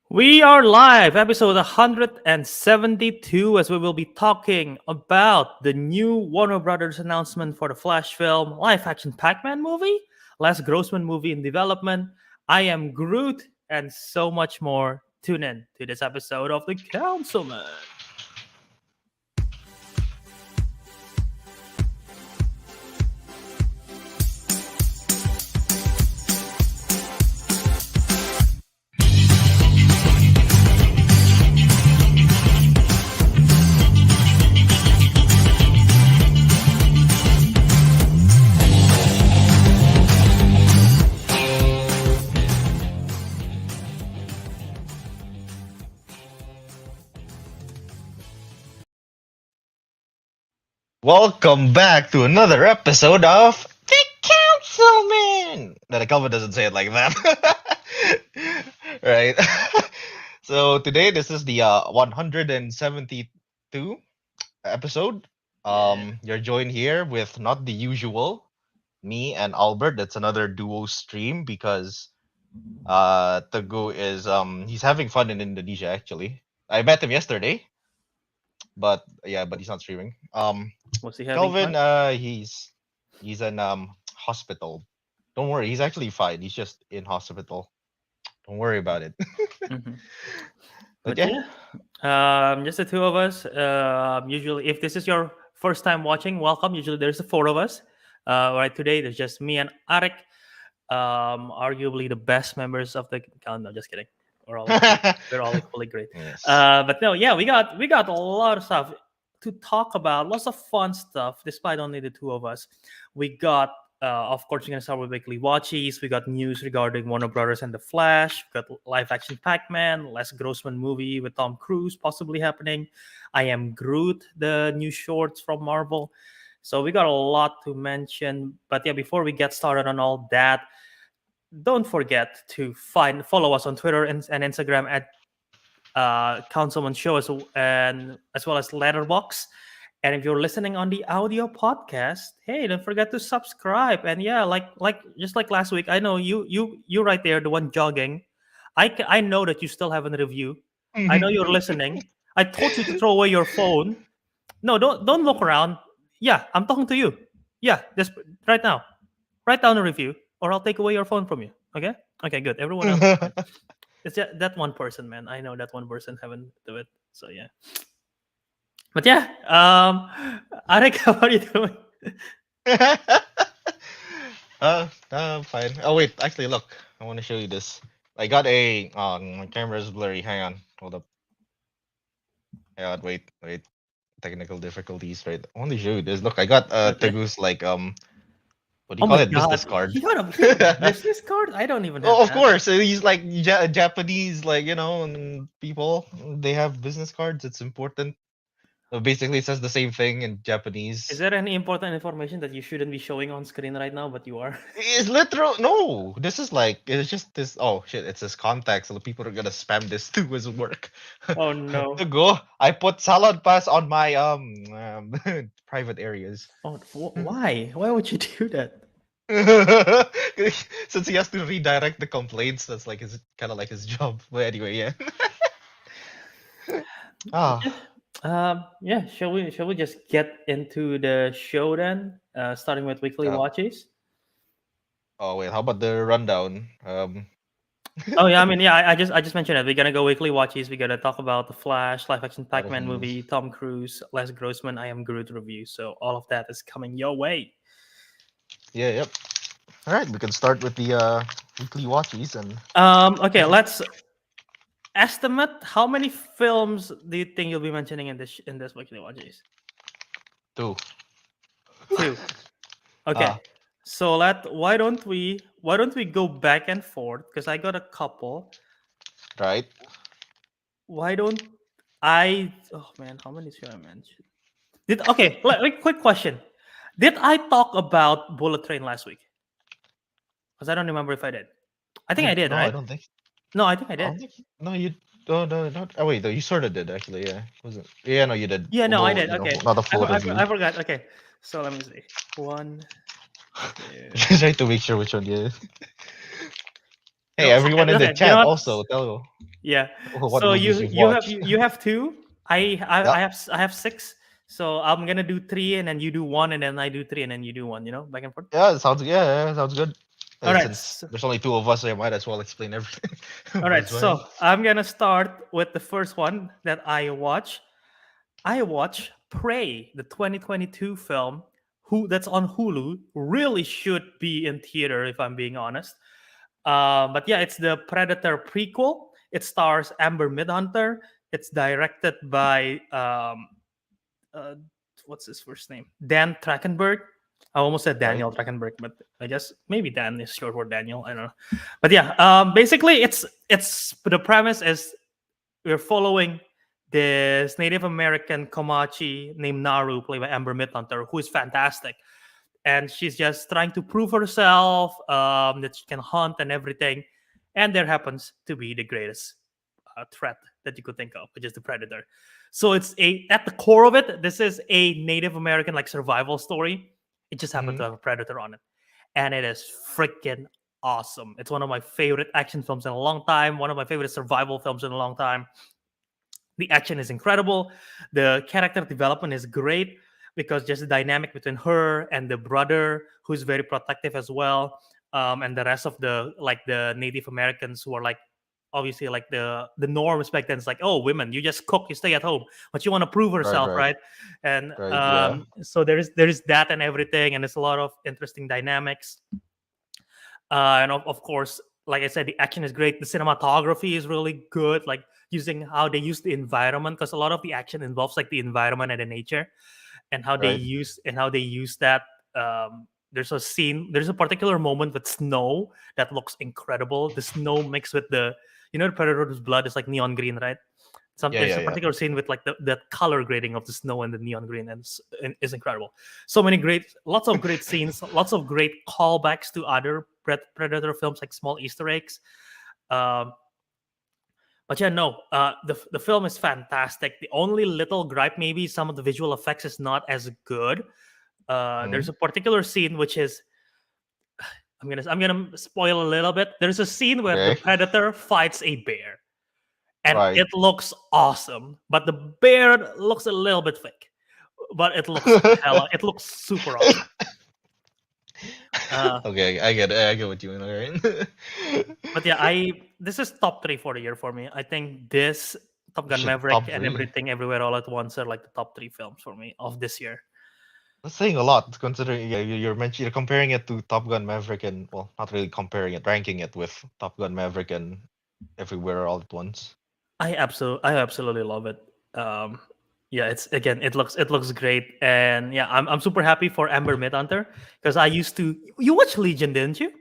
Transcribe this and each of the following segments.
We are live, episode 172, as we will be talking about the new Warner Brothers announcement for the Flash film, live action Pac-Man movie, last Grossman movie in development. I am Groot, and so much more. Tune in to this episode of The Councilmen. Welcome back to another episode of The Councilmen. No, the Kelvin doesn't say it like that. Right. So today this is the 172 episode. Yeah. You're joined here with not the usual me and Albert. That's another duo stream because Teguh is he's having fun in Indonesia actually. I met him yesterday, but yeah, but he's not streaming. Was he having Kelvin, fun? he's in hospital. Don't worry, he's actually fine. He's just in hospital. Don't worry about it. Mhm. But But yeah, yeah, just the two of us. Usually, if this is your first time watching, welcome. Usually, there's the four of us. Right today, there's just me and Ariq. Arguably the best members of the. Oh, no, just kidding. We're all equally great. yes, But no, yeah, we got a lot of stuff to talk about. Lots of fun stuff, despite only the two of us. We got, of course, we're gonna start with weekly watchies. We got news regarding Warner Brothers and the Flash. We got live action Pac-Man, Les Grossman movie with Tom Cruise possibly happening. I Am Groot, the new shorts from Marvel. So we got a lot to mention. But yeah, before we get started on all that, don't forget to follow us on Twitter and Instagram at Councilmen Show as well as Letterbox. And if you're listening on the audio podcast, hey, don't forget to subscribe. And yeah, like just like last week, I know you right there, the one jogging. I know that you still haven't review. I know you're listening. I told you to throw away your phone. No, don't look around. Yeah, I'm talking to you. Yeah, just right now. Write down a review, or I'll take away your phone from you. Okay? Okay, good. Everyone else is fine. It's just that one person, man. I know that one person haven't do it. So yeah. But yeah, Arik, how are you doing? fine. Oh wait, actually, look, I want to show you this. I got a. My camera's blurry. Hang on, hold up. Hang on, wait. Technical difficulties, right? I want to show you this. Look, I got Okay. Teguh's like what do Oh you call my it? god, Business card. he had a business card. I don't even have Oh, of that. course. He's like Japanese, like and people. They have business cards. It's important. So basically, it says the same thing in Is Japanese. there any important information that you shouldn't be showing on screen right now, but you are? It's literal. No, this is like it's just this. Oh shit! It says contacts, so the people are gonna spam this too as work. Oh To no. go, I put salad pass on my private areas. Oh, why? Why would you do that? Since he has to redirect the complaints, that's like his kind of like his job. But anyway, yeah. But Ah. yeah, yeah. Shall we just get into the show then? Starting with weekly Uh, watches. oh wait, how about the rundown? Oh yeah, I mean yeah, I just mentioned it. We're gonna go weekly watches. We're gonna talk about the Flash, live action Lot of Pac-Man news. movie, Tom Cruise, Les Grossman, I Am Groot review. So all of that is coming your way. Yeah, yep. All right, we can start with the weekly watchies and Okay, let's estimate how many films do you think you'll be mentioning in this weekly watches? two. Two. Okay. Ah, So why don't we go back and forth? Because I got a couple. right. Why don't I? Oh man, how many should I mention? Like quick question. Did I talk about Bullet Train last week? Because I don't remember if I did. I think I did, No, I right? don't think. No, I think I I did. don't think. No, you. No, no, not. Oh wait, no, you sort of did actually. Yeah, was it? Yeah, no, you did. Yeah, no, I Well, did. Okay, not a I, full for- I, review. for- I forgot. Okay, so let me see. One, two. Just trying to make sure which one you. Hey, everyone Go in the ahead. You know chat what? also tell Yeah. what So movies you've watched. you have two. Yep. I have six. So I'm gonna do three, and then you do one, and then I do three, and then you do one. You know, back and forth. Yeah, it sounds yeah, sounds good. All right. Since there's only two of us, so I might as well explain everything. All But right. it's fine. So I'm gonna start with the first one that I watch. I watch Prey, the 2022 film. Who that's on Hulu. Really should be in theater, if I'm being honest. But yeah, it's the Predator prequel. It stars Amber Midhunter. It's directed by uh, what's his first name? Dan Trachtenberg. I almost said Right. Daniel Trachtenberg, but I guess maybe Dan is short for Daniel. I don't know. But yeah, basically, it's the premise is we're following this Native American Comanche named Naru, played by Amber Midhunter, who is fantastic, and she's just trying to prove herself that she can hunt and everything. And there happens to be the greatest threat that you could think of, which is the predator. So it's a at the core of it, this is a Native American like survival story. It just happened Hmm. to have a predator on it, and it is freaking awesome. It's one of my favorite action films in a long time. One of my favorite survival films in a long time. The action is incredible. The character development is great because just the dynamic between her and the brother, who's very protective as well, and the rest of the like the Native Americans who are like obviously like the norms back then. It's like, oh, women, you just cook, you stay at home, but you want to prove Right, herself, right, right? And right. Yeah. so there is that and everything, and there's a lot of interesting dynamics. And of course, like I said, the action is great. The cinematography is really good, like using how they use the environment, because a lot of the action involves like the environment and the nature, and Right. how they use that. There's a particular moment with snow that looks incredible. The snow mixed with the predator's blood is like neon green, right? Yeah, There's yeah, a yeah. particular scene with like the color grading of the snow and the neon green, and it's incredible. So many lots of great scenes, lots of great callbacks to other Predator films, like small Easter eggs. Um, but yeah, no, the film is fantastic. The only little gripe, maybe some of the visual effects is not as good. There's Hmm. a particular scene which is I'm gonna spoil a little bit. There's a scene where the Okay. predator fights a bear, and Right. it looks awesome, but the bear looks a little bit fake. But it looks super awesome. Uh, Okay, I get what you mean. All right. but yeah, I this is top three for the year for me. I think this Top Gun Shit, Maverick top and three. Everything Everywhere All at Once are like the top three films for me of this year. That's saying a lot, considering yeah, you're comparing it to Top Gun Maverick and well, not really comparing it, ranking it with Top Gun Maverick and Everywhere All at Once. I absolutely love it. Um, yeah, it looks great, and yeah, I'm super happy for Amber Midhunter because I used to. You watched Legion, didn't you?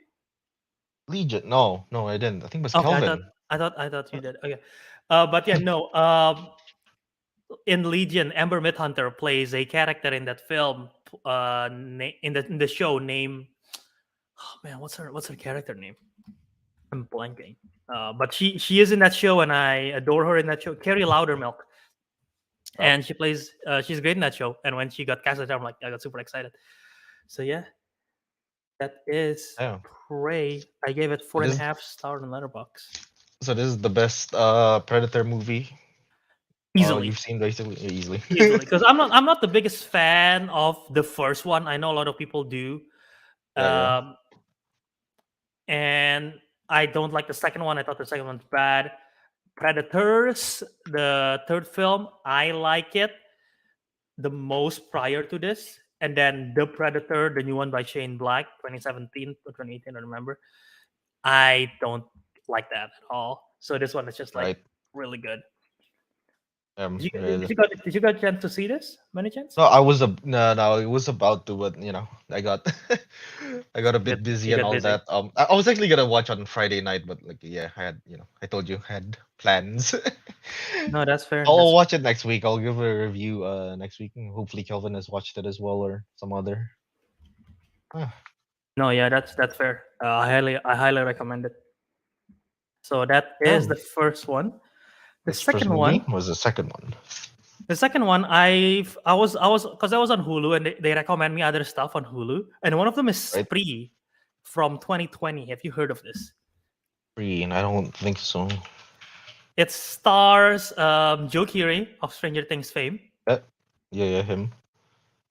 Legion? No, no, I didn't. I think it was Okay, I thought Kelvin. I thought you did. Okay, but yeah, no. In Legion, Amber Midhunter plays a character in that film. In the show, name. Oh man, what's her character name? I'm blanking. But she is in that show, and I adore her in that show. Carrie Loudermilk, Oh, and she's great in that show. And when she got casted, I'm like, I got super excited. So yeah, that is yeah. Prey. I gave it So four and a this, half stars on Letterbox. so this is the best Predator movie Easily, you've seen, basically, easily. easily, because I'm not the biggest fan of the first one. I know a lot of people do. Yeah, yeah. Um, and I don't like the second one. I thought the second one's bad. Predators, the third film, I like it the most prior to this. And then The Predator, the new one by Shane Black, 2017 or 2018, I don't remember. I don't like that at all. So this one is just like Right. really good. Um. Did you uh, did you get a chance to see this? Many chance? No, I was a no, no, it was about to, but I got I got a You got bit busy you and got all busy. that. I was actually gonna watch on Friday night, but like yeah, I had I told you I had plans. No, that's fair. I'll That's watch it next week. I'll give a review next week. And hopefully Kelvin has watched it as well or some other. Ah, no, yeah, that's fair. I highly recommend it. So that is oh, the first one. The that's the first second movie. one, Was the second one? the second one, I was because I was on Hulu, and they recommend me other stuff on Hulu, and one of them is Right? Spree from 2020. Have you heard of this? Green. I don't think so. It stars Joe Keery of Stranger Things fame. Uh, yeah, him.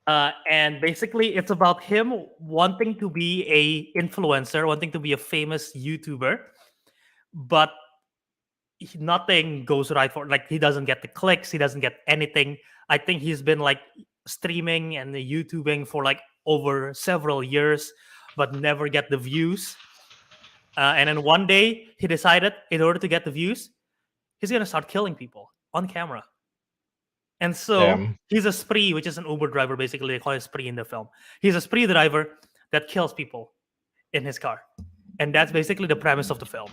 And basically, it's about him wanting to be a influencer, wanting to be a famous YouTuber, but nothing goes right for, like, he doesn't get the clicks, he doesn't get anything. I think he's been like streaming and YouTubing for like over several years, but never get the views. And then one day he decided, in order to get the views, he's gonna start killing people on camera. And so Damn. he's a spree, which is an Uber driver. Basically, they call it spree in the film. He's a spree driver that kills people in his car, and that's basically the premise of the film.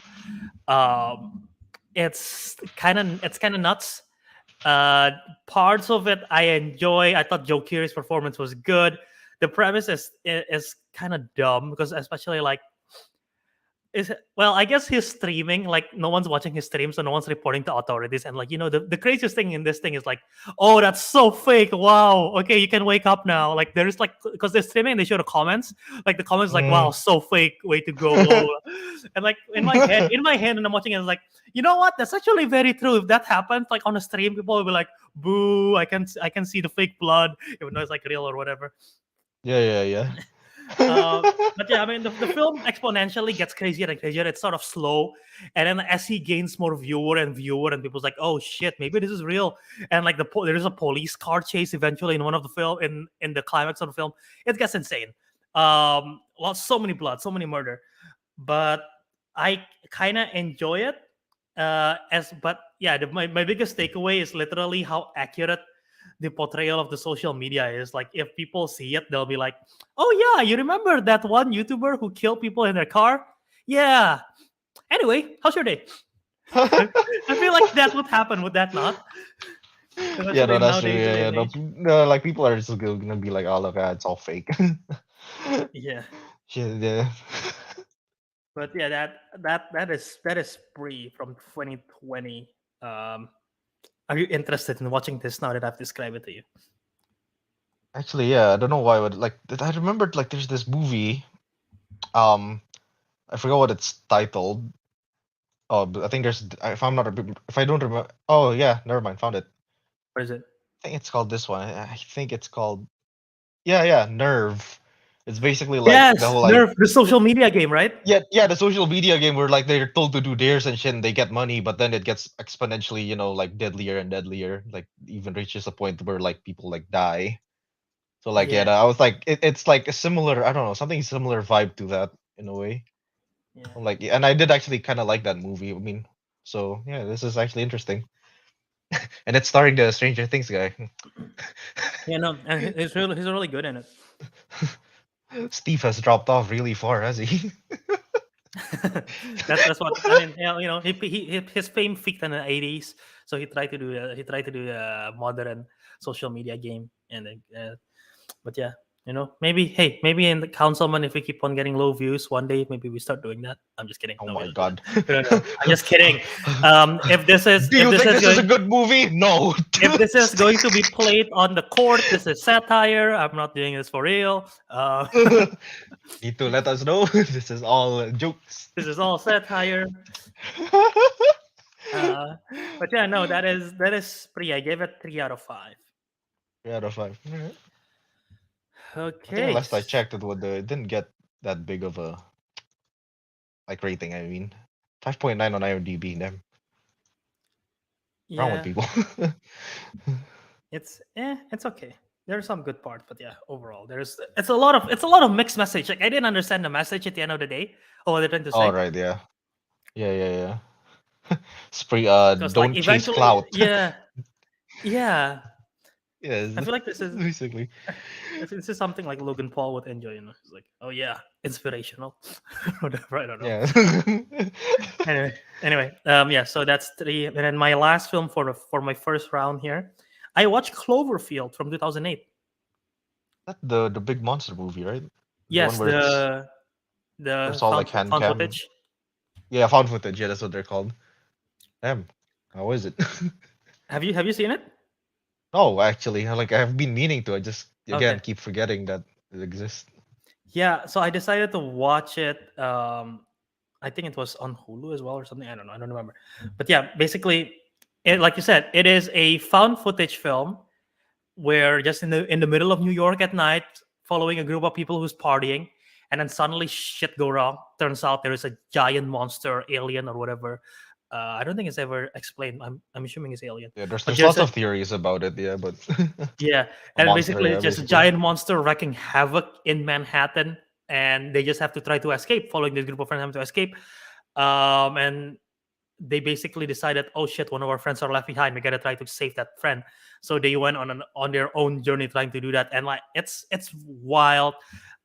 Um, it's kind of nuts. Parts of it I enjoy. I thought Joe Keery's performance was good. The premise is kind of dumb, because especially like, I guess he's streaming, like no one's watching his stream, so no one's reporting to authorities. And like, the craziest thing in this thing is like, oh, that's so fake. Wow. Okay, you can wake up now. Like, there is like, because they're streaming, they show the comments. Like the comments like, wow, Mm. so fake, way to go, blah, blah, blah. And like in my head, and I'm watching it, it's like, you know what? That's actually very true. If that happened like on a stream, people will be like, boo, I can see the fake blood, even though it's like real or whatever. Yeah. Uh, but yeah, I mean, the film exponentially gets crazier and crazier. It's sort of slow, and then as he gains more viewer, and people's like, "Oh shit, maybe this is real." And like there is a police car chase eventually in one of the film, in the climax of the film. It gets insane. Well, so many blood, so many murder, but I kind of enjoy it. But yeah, my biggest takeaway is literally how accurate the portrayal of the social media is. Like, if people see it, they'll be like, "Oh yeah, you remember that one YouTuber who killed people in their car? Yeah. Anyway, how's your day?" I feel like that would happen. Would that not? Yeah, Especially no, that's true. nowadays, Yeah, day yeah. and No, age. no, like people are just gonna be like, oh look, it's all fake. Yeah. Shit, yeah. But yeah, that is free from 2020. Um, are you interested in watching this now that I've described it to you? Actually, yeah, I don't know why. But like, I remembered like there's this movie. Um, I forgot what it's titled. Oh, but I think there's. If I'm not, if I don't remember. Oh yeah, never mind. Found it. What is it? I think it's called this one. I think it's called. Yeah, Nerve. It's basically like the Yes, whole like. Nerf, the social media game, right? Yeah, the social media game where like they're told to do dares and shit and they get money, but then it gets exponentially, like deadlier and deadlier, like even reaches a point where like people like die. So like yeah, Yeah, I was like it's like a similar, I don't know, something similar vibe to that in a way. yeah, I'm like, and I did actually kind of like that movie. I mean, so yeah, this is actually interesting. And it's starring the Stranger Things guy. yeah. No, and he's really good in it. Steve has dropped off really far, has he? That's what I mean. Yeah, his fame peaked in the 80s, so he tried to do a modern social media game, and then, but yeah, maybe in the Councilman, if we keep on getting low views, one day maybe we start doing that. I'm just kidding. Oh No, we my don't do god. that. We don't know. I'm just kidding. If this is Do if you this think is this is a going good movie? No. if this is going to be played on the court, this is satire. I'm not doing this for real. Need to let us know. This is all jokes. This is all satire. Uh, but yeah, no, that is pretty. I gave it 3 out of 5. 3 out of 5. Alright. I think Okay. last I checked, it didn't get that big of a like rating. I mean, 5.9 on IMDb. Damn, wrong with Yeah, people. it's okay. There are some good parts, but yeah, overall, it's a lot of mixed message. Like, I didn't understand the message at the end of the day. Oh, what they're trying to All say. right, yeah, yeah. Spree. Because like Don't chase eventually, clout. yeah. Yes, I feel like this is basically. this is something like Logan Paul would enjoy. It's like, oh yeah, inspirational. Whatever. I don't know. Yeah. Anyway, yeah. So that's 3, and then my last film for my first round here, I watched Cloverfield from 2008. That the big monster movie, right? The one Yes, where it's the all found like hand found cam. footage. Yeah, found footage. Yeah, that's what they're called. Damn, how is it? Have you seen it? No, actually, like I've been meaning to. I just again Okay. keep forgetting that it exists. Yeah. So I decided to watch it I think it was on Hulu as well or something. I don't know. I don't remember. But yeah, basically, like you said, it is a found footage film where just in the middle of New York at night, following a group of people who's partying, and then suddenly shit go wrong. Turns out there is a giant monster, alien or whatever. I don't think it's ever explained. I'm assuming it's alien, Yeah, there's but there's there's lots a of theories about it, yeah, but yeah, a and monster, basically yeah, it's just a basically. giant monster wreaking havoc in Manhattan, and they just have to try to escape. Following this group of friends having to escape, and they basically decided, oh shit, one of our friends are left behind. We gotta try to save that friend. So they went on their own journey trying to do that, and like it's wild.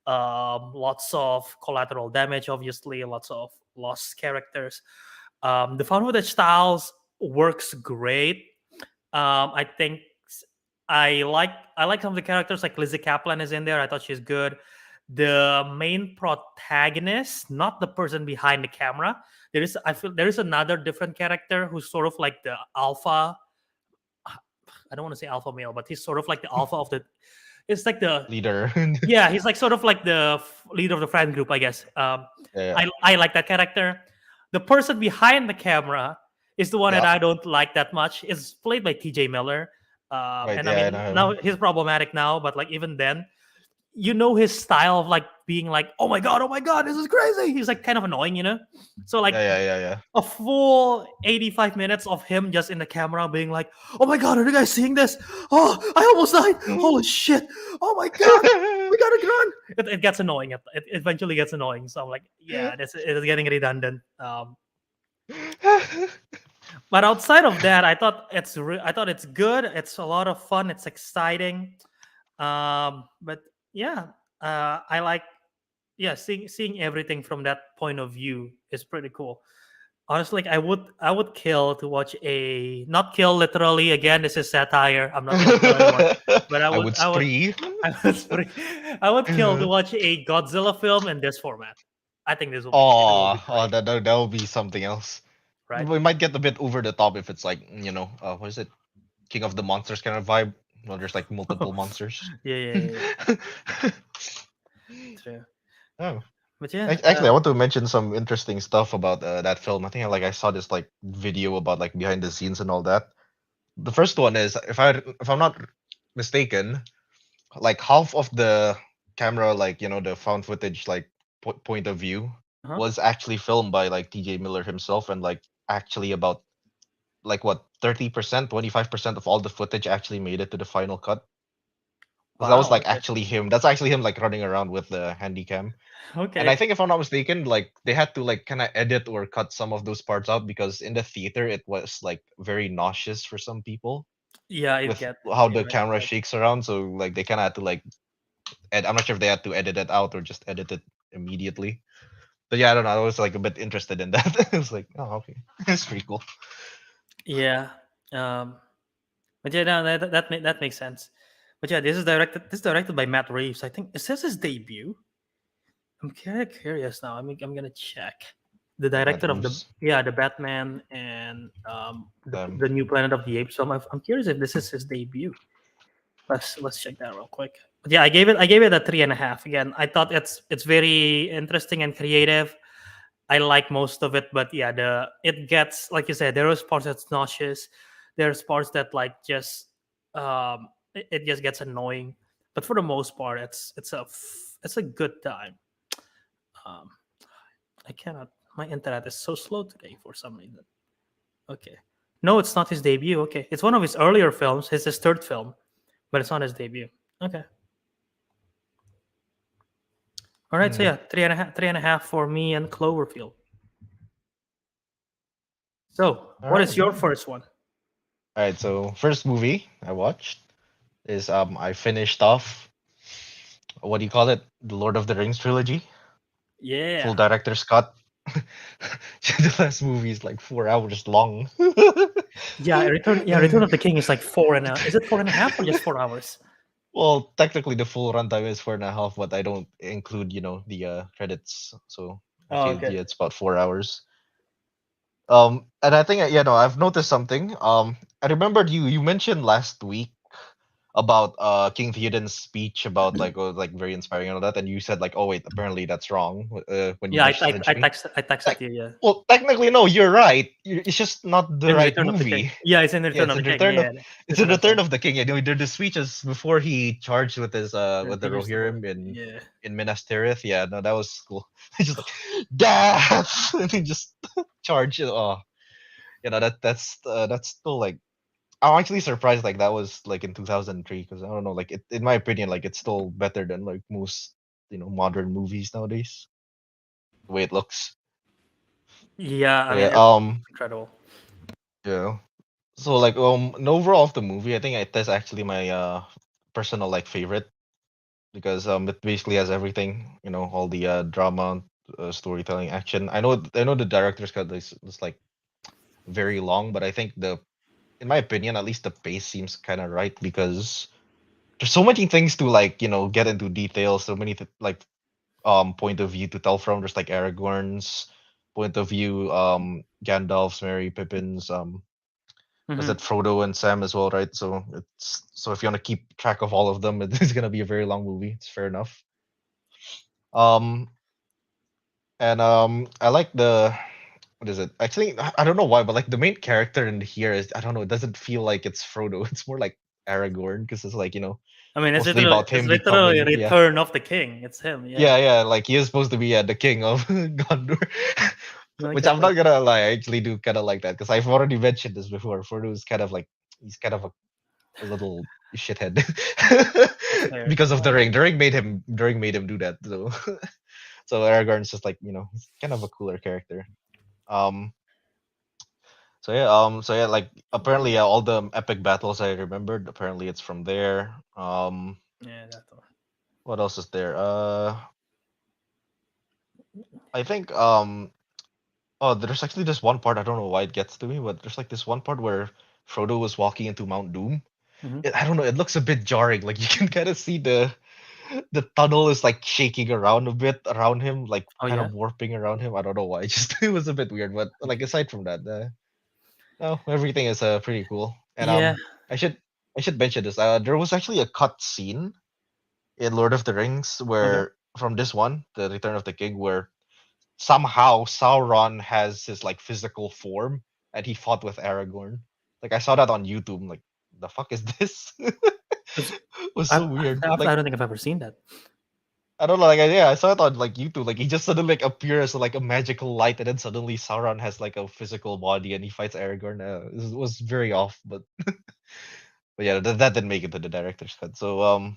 Lots of collateral damage, obviously, lots of lost characters. The found footage styles works great. I think I like some of the characters, like Lizzie Kaplan is in there. I thought she's good. The main protagonist, not the person behind the camera. I feel there is another different character who's sort of like the alpha. I don't want to say alpha male, but he's sort of like the alpha of the. It's like the Leader. yeah, he's like sort of like the leader of the friend group, I guess. Yeah, I like that character. The person behind the camera is the one that yeah. I don't like that much. It's played by T.J. Miller, Right, and I yeah, I mean know now him. he's problematic now, but like even then, you know his style of like being like, oh my god, this is crazy. He's like kind of annoying, you know. So like Yeah, yeah, yeah, a full 85 minutes of him just in the camera being like, oh my god, are you guys seeing this? Oh, I almost died. Holy shit. Oh my god. We gotta run. It gets annoying. It eventually gets annoying. So I'm like, yeah, it is getting redundant. yeah. But outside of that, I thought it's good. It's a lot of fun. It's exciting. But yeah, I like yeah seeing everything from that point of view is pretty cool. Honestly, like, I would kill to watch a not kill literally. Again, this is satire. I'm not gonna kill anyone, but I would I would spree. I would I would kill to watch a Godzilla film in this format. I think this will be Oh, great, that will be something else. right? We might get a bit over the top if it's like, what is it? King of the Monsters kind of vibe. Well, there's like multiple monsters. Yeah. True. Oh. But yeah, Actually, I want to mention some interesting stuff about that film. I think I saw this like video about like behind the scenes and all that. The first one is if I'm not mistaken, like half of the camera, like the found footage like point of view uh-huh. was actually filmed by like TJ Miller himself, and like actually about like what 30%, 25% of all the footage actually made it to the final cut. Because that was Wow. like Okay. actually him. That's actually him like running around with the handy cam. And I Okay. think if I'm not mistaken, like they had to like kind of edit or cut some of those parts out because in the theater it was like very nauseous for some people Yeah, with how it the might camera get. shakes around. So like they kind of had to like I'm not sure if they had to edit it out or just edit it immediately. But yeah, I don't know. I was like a bit interested in that. It's like, oh, okay, it's pretty cool. Yeah. Um. But yeah, no, that makes sense. But yeah, this is directed by Matt Reeves. I think is this his debut? I'm kind of curious now. I'm gonna check. The Matt director of Reeves. the Batman and Um, the new Planet of the Apes film. I'm curious if this is his debut. Let's check that real quick. But yeah, I gave it a 3.5. Again, I thought it's very interesting and creative. I like most of it, but yeah, it gets like you said. There is parts that's nauseous. There's parts that like just it just gets annoying. But for the most part, it's a good time. Um, I cannot. My internet is so slow today for some reason. Okay. No, it's not his debut. Okay. It's one of his earlier films, his third film, but it's not his debut. Okay. All right. So hmm. yeah, 3.5 for me and Cloverfield. So All what right, is your first one? all right. So first movie I watched is I finished off what do you call it? The Lord of the Rings trilogy, full Yeah. director's cut. The last movie is like 4 hours long. Return of the King is like is it 4.5 or just 4 hours? Well, technically the full runtime is 4.5, but I don't include, the credits. So Oh, actually, okay. yeah, it's about 4 hours. And I think I've noticed something. I remembered you mentioned last week. about King Theoden's speech about like like very inspiring and all that, and you said like, oh wait, apparently that's wrong when you Yeah, messaged me. I texted Like, you. Yeah, well, technically no, you're right. It's just not the in right Return of the King. movie. Yeah, it's in Yeah, Return it's of the in King. Return of Yeah, it's it's in in Return Return. of the King. You know, the speeches before he charged Yeah, with the he used the word. Rohirrim Yeah. in Minas Tirith. Yeah, no, that was cool. Just like death, and he just charged. Oh, you know that's still like I'm actually surprised like that was like in 2003 because I don't know like in my opinion like it's still better than like most modern movies nowadays the way it looks. Yeah, I mean Yeah. it's incredible. Yeah. So like an overall of the movie, I think that's actually my personal like favorite because it basically has everything, all the drama, storytelling, action. I know the director's cut is like very long, but I think in my opinion, at least the pace seems kind of right because there's so many things to like, get into details, so many like point of view to tell from. There's like Aragorn's point of view, Gandalf's, Merry, Pippin's, was Hmm. it Frodo and Sam as well, right? So if you want to keep track of all of them, it's gonna be a very long movie. It's fair enough. Um and I like the what is it? Actually, I don't know why, but like the main character in here is I don't know, it doesn't feel like it's Frodo. It's more like Aragorn because it's like, I mean, mostly about it's him literally becoming yeah. Return of the King. It's him. Yeah. Yeah, like he is supposed to be the king of Gondor. No, Which I'm exactly. not gonna lie, I actually do kind of like that because I've already mentioned this before. Frodo is kind of like he's kind of a little shithead That's fair. because of the ring. The ring made him do that. So so Aragorn's just like he's kind of a cooler character. Um. So yeah. Like apparently all the epic battles I remembered. Apparently it's from there. Yeah, that's all. What else is there? I think oh, there's actually this one part. I don't know why it gets to me, but there's like this one part where Frodo was walking into Mount Doom. Hmm. I don't know. It looks a bit jarring. Like you can kind of see the tunnel is like shaking around a bit around him, like Oh kind yeah. of warping around him. I don't know why. Just it was a bit weird, but like aside from that, no, everything is pretty cool. And Yeah. I should I should mention this. There was actually a cut scene in Lord of the Rings Okay. where from this one, The Return of the King, where somehow Sauron has his like physical form and he fought with Aragorn. Like I saw that on YouTube. I'm like, the fuck is this? It's, Was so weird. I Like don't think I've ever seen that. I don't know, like yeah, I saw it on like YouTube. Like he just suddenly like appears like a magical light, and then suddenly Sauron has like a physical body, and he fights Aragorn. It was very off, but yeah, that didn't make it to the director's cut. So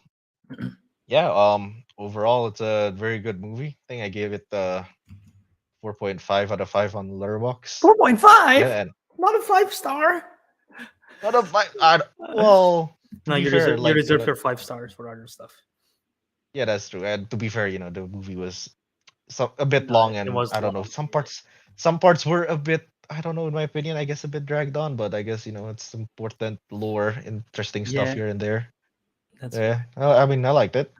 yeah, overall it's a very good movie. I think I gave it 4.5 out of 5 on Letterboxd. 4.5. Yeah, and Not a 5 star. not a five. Well, to No, be fair, you like reserve your 5 stars for other stuff. yeah, that's true. And to be fair, the movie was a bit No, long, it and was I don't know, long. some parts were a bit, I don't know, in my opinion, I guess a bit dragged on, but I guess it's important lore, interesting stuff Yeah, here and there. that's Yeah, fair. I mean, I liked it.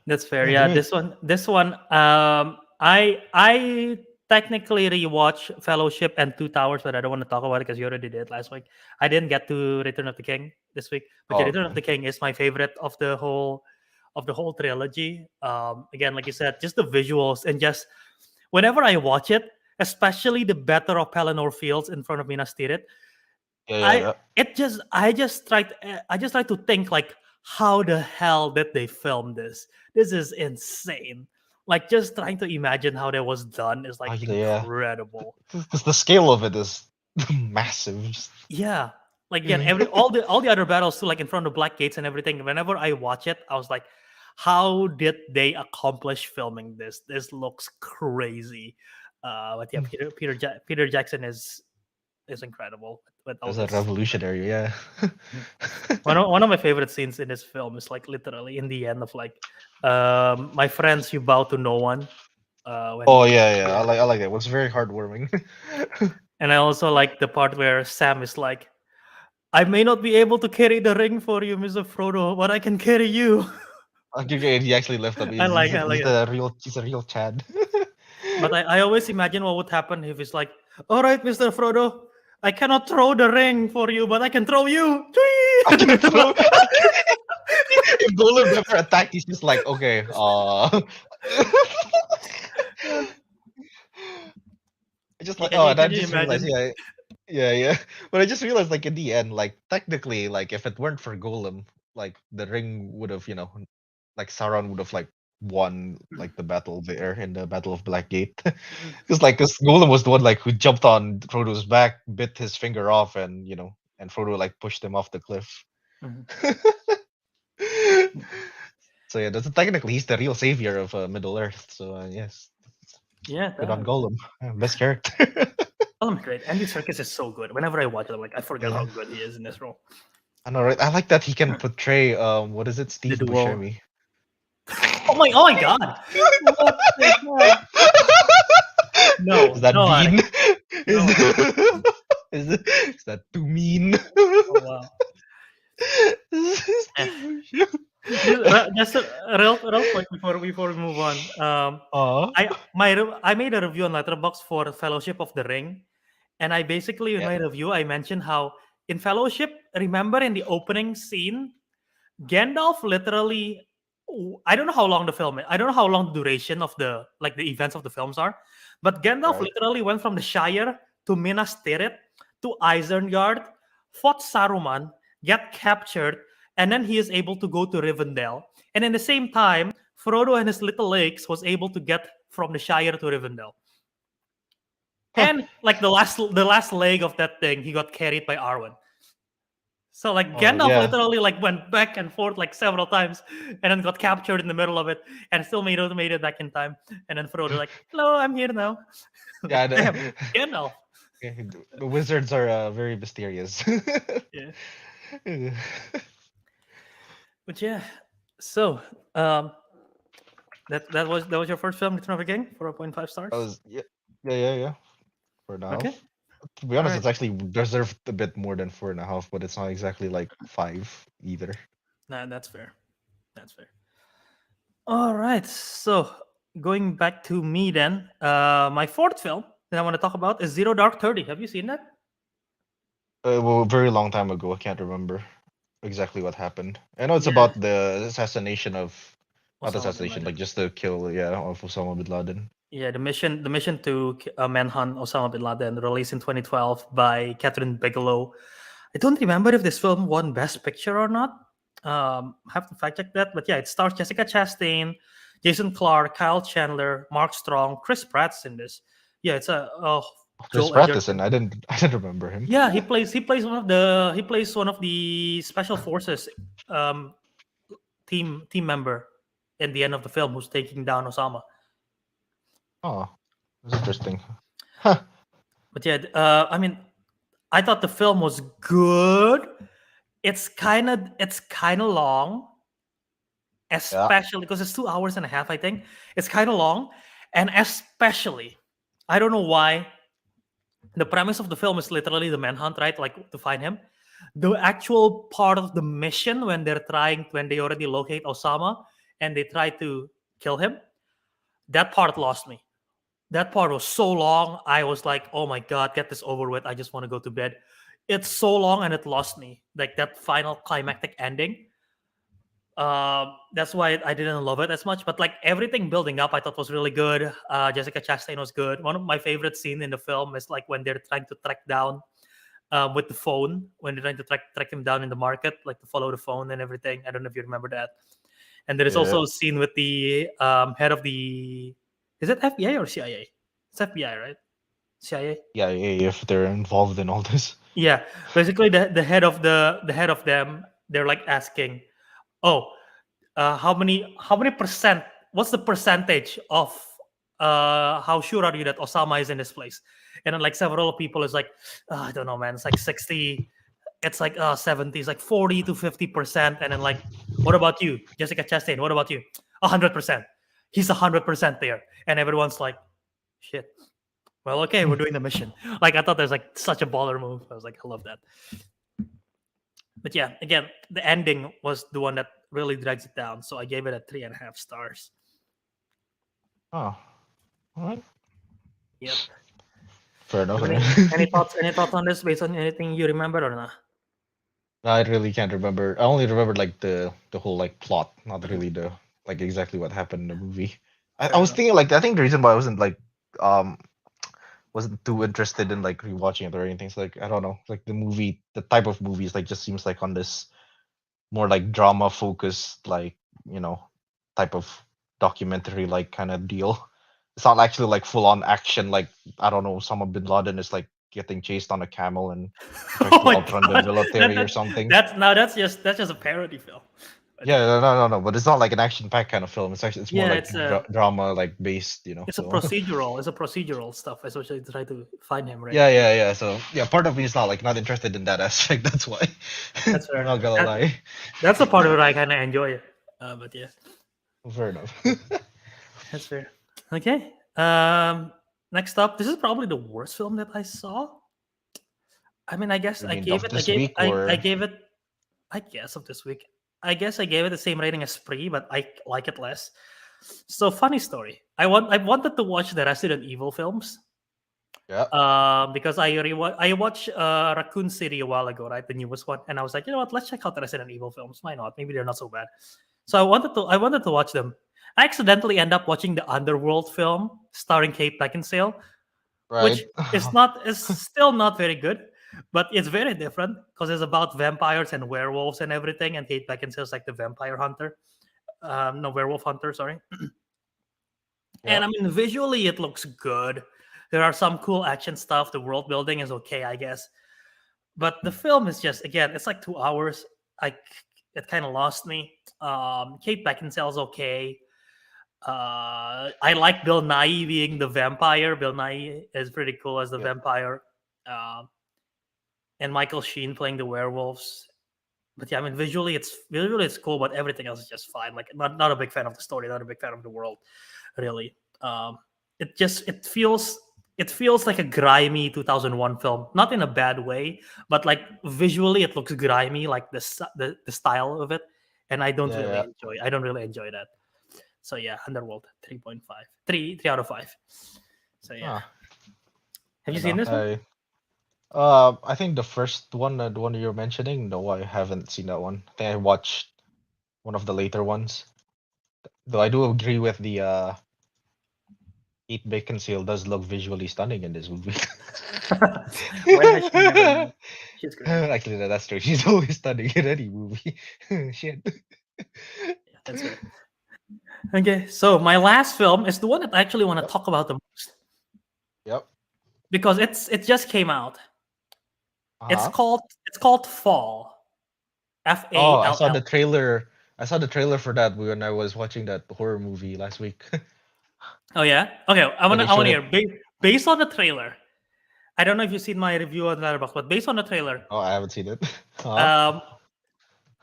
That's fair. Yeah, Yeah, great. this one. I technically rewatch Fellowship and Two Towers, but I don't want to talk about it because you already did last week. I didn't get to Return of the King this week, but yeah, Oh, Return of okay. the King is my favorite of the whole trilogy. Again, like you said, just the visuals and just whenever I watch it, especially the Battle of Pelennor Fields in front of Minas Tirith, Yeah, yeah, I yeah. I just try to think like how the hell did they film this? This is insane. Like just trying to imagine how that was done is like Actually, yeah, incredible. because the scale of it is massive. Yeah. Like again, Yeah. all the other battles too, like in front of Black Gates and everything. Whenever I watch it, I was like, how did they accomplish filming this? This looks crazy. But yeah, Peter Jackson is incredible with It all was a this. revolutionary, yeah. Mhm. One of my favorite scenes in this film is like literally in the end of like, my friends, you bow to no one. When Oh he, yeah, yeah. yeah, I like that. It was very heartwarming. and I also like the part where Sam is like, I may not be able to carry the ring for you, Mr. Frodo, but I can carry you. Okay, he actually left up. I like He's it. the real he's a real Chad. But I always imagine what would happen if it's like, all right, Mr. Frodo, I cannot throw the ring for you, but I can throw you. I can throw. If Golem never attacked, he's just like, okay, I just like, oh, and I Can you just realized, imagine? yeah. But I just realized, like, in the end, like, technically, like, if it weren't for Golem, like, the ring would have, like, Sauron would have, like, won, like, the battle there in the Battle of Blackgate. Because Golem was the one, like, who jumped on Frodo's back, bit his finger off, and, and Frodo, like, pushed him off the cliff. Mhm. So, yeah, that's technically, he's the real savior of Middle Earth. So, yes, Yeah, good on that Golem. Best character. Golem is great. Andy Serkis is so good. Whenever I watch it, I'm like, I forget Yeah. how good he is in this role. I know, right? I like that he can portray what is it, The Steve duo. Buscemi. Oh my god! What the heck? No, Is that no, Ariq. mean? No, Ariq. Is that too mean? Oh wow. Eh. Steve Buscemi. Just real quick before we move on. Aw. I made a review on Letterboxd for Fellowship of the Ring, and I basically in Yeah, my review I mentioned how in Fellowship, remember in the opening scene, Gandalf literally. I don't know how long the film is. I don't know how long the duration of the events of the films are, but Gandalf right. literally went from the Shire to Minas Tirith to Isengard, fought Saruman, get captured, and then he is able to go to Rivendell. And in the same time, Frodo and his little legs was able to get from the Shire to Rivendell. Huh. And like the last leg of that thing, he got carried by Arwen. So like Oh Gandalf yeah. literally like went back and forth like several times, and then got captured in the middle of it, and still made it back in time. And then Frodo like, "Hello, I'm here now." Like, Yeah, damn, Gandalf. the wizards are very mysterious. Yeah, That but yeah. So that was your first film, Return of the King, 4.5 stars. was yeah. For now, Okay, to be all honest, right. it's actually deserved a bit more than 4.5, but it's not exactly like 5 either. Nah, that's fair. That's fair. All right. So going back to me then, my fourth film that I want to talk about is Zero Dark 30. Have you seen that? Well, a very long time ago. I can't remember exactly what happened. I know it's Yeah, about the assassination of, not Osama bin assassination, Laden. like just the kill, yeah, of Osama bin Laden. Yeah, the mission to manhunt Osama bin Laden, released in 2012 by Catherine Bigelow. I don't remember if this film won Best Picture or not. I have to fact check that. But yeah, it stars Jessica Chastain, Jason Clarke, Kyle Chandler, Mark Strong, Chris Pratt's in this. Yeah, it's a Chris Joel Pratt is in. Edgerton. I didn't remember him. Yeah, he plays one of the special forces um, team member in the end of the film who's taking down Osama. Oh, that's interesting. Huh. But yeah, I mean, I thought the film was good. It's kind of long, Yeah. especially because it's 2 hours and a half. I think it's kind of long, and especially, I don't know why. The premise of the film is literally the manhunt, right? Like to find him. The actual part of the mission when they already locate Osama and they try to kill him, that part lost me. That part was so long. I was like, oh my god, get this over with. I just want to go to bed. It's so long and it lost me. Like that final climactic ending. That's why I didn't love it as much. But like everything building up, I thought was really good. Jessica Chastain was good. One of my favorite scenes in the film is like when they're trying to track down with the phone, when they're trying to track him down in the market, like to follow the phone and everything. I don't know if you remember that. And there is Yeah. also a scene with the head of the, is it FBI or CIA? It's FBI, right? CIA. Yeah, if they're involved in all this. Yeah, basically the head of them, they're like asking, oh, how many percent? What's the percentage of how sure are you that Osama is in this place? And then like several people is like, I don't know, man. It's like 60. It's like 70. It's like 40 to 50%. And then like, what about you, Jessica Chastain? What about you? 100%. He's 100% there, and everyone's like, shit. Well, okay, we're doing the mission. Like I thought there's like such a baller move. I was like, I love that. But yeah, again, the ending was the one that really drags it down. So I gave it a 3.5 stars. Oh, all right. Yep. Fair enough. Any thoughts? Any thoughts on this based on anything you remember or not? I really can't remember. I only remember like the whole like plot, not really the like exactly what happened in the movie. I Fair was enough. thinking like I think the reason why I wasn't like um wasn't too interested in like rewatching it or anything. So like I don't know, like the movie, the type of movies like just seems like on this more like drama focused like you know type of documentary like kind of deal. It's not actually like full on action. Like I don't know, Osama bin Laden is like getting chased on a camel and he tries Oh to my outrun the god, military or something. that's just a parody film. But Yeah, yeah, no. But it's not like an action-packed kind of film. It's actually it's more yeah, like drama, like based, it's a So procedural. It's a procedural stuff. Especially to try to find him, right? yeah. So yeah, part of me is not interested in that aspect. That's why. That's I'm fair not enough. gonna lie. That's the part of it I kind of enjoy. But yeah, Fair enough. that's fair. Okay. Next up, this is probably the worst film that I saw. I mean, I guess You I mean gave of it. this week I or gave it. I guess of this week. I guess I gave it the same rating as Spree, but I like it less. So funny story. I wanted to watch the Resident Evil films. yeah? Because I watched Raccoon City a while ago, right, the newest one, and I was like, you know what, let's check out the Resident Evil films. Why not? Maybe they're not so bad. So I wanted to watch them. I accidentally end up watching the Underworld film starring Kate Beckinsale, Right. which is still not very good, but it's very different because it's about vampires and werewolves and everything, and Kate Beckinsale's like the vampire hunter, no werewolf hunter, sorry. Yeah. And I mean, visually, it looks good. There are some cool action stuff. The world building is okay, I guess. But the film is just, again, it's like 2 hours. I It kind of lost me. Kate Beckinsale's okay. I like Bill Nye being the vampire. Bill Nye is pretty cool as the Yeah. vampire. Um, and Michael Sheen playing the werewolves. But yeah, I mean, visually it's cool, but everything else is just fine. Like, not a big fan of the story, not a big fan of the world, really. Um, it feels like a grimy 2001 film, not in a bad way, but like visually it looks grimy, like the style of it, and Yeah. I don't really enjoy that. So yeah, Underworld 3.5, 3 out of 5. So yeah, Huh. have Fair you seen enough. this one? I think the first one, the one you're mentioning, no, I haven't seen that one. I think I watched one of the later ones. Though I do agree with the Kate Beckinsale does look visually stunning in this movie. When has she never not? She's great. Actually, that's true. She's always stunning in any movie. Shit. Yeah, that's fair. Okay, so my last film is the one that I actually want to Yep. talk about the most Yep. because it just came out. Uh-huh. It's called Fall. Oh, I Fall. saw the trailer. I saw the trailer for that when I was watching that horror movie last week. Oh yeah. Okay, When they I want showed to it. hear based on the trailer. I don't know if you've seen my review on Letterboxd, but based on the trailer, Oh, I haven't seen it. Uh-huh. um,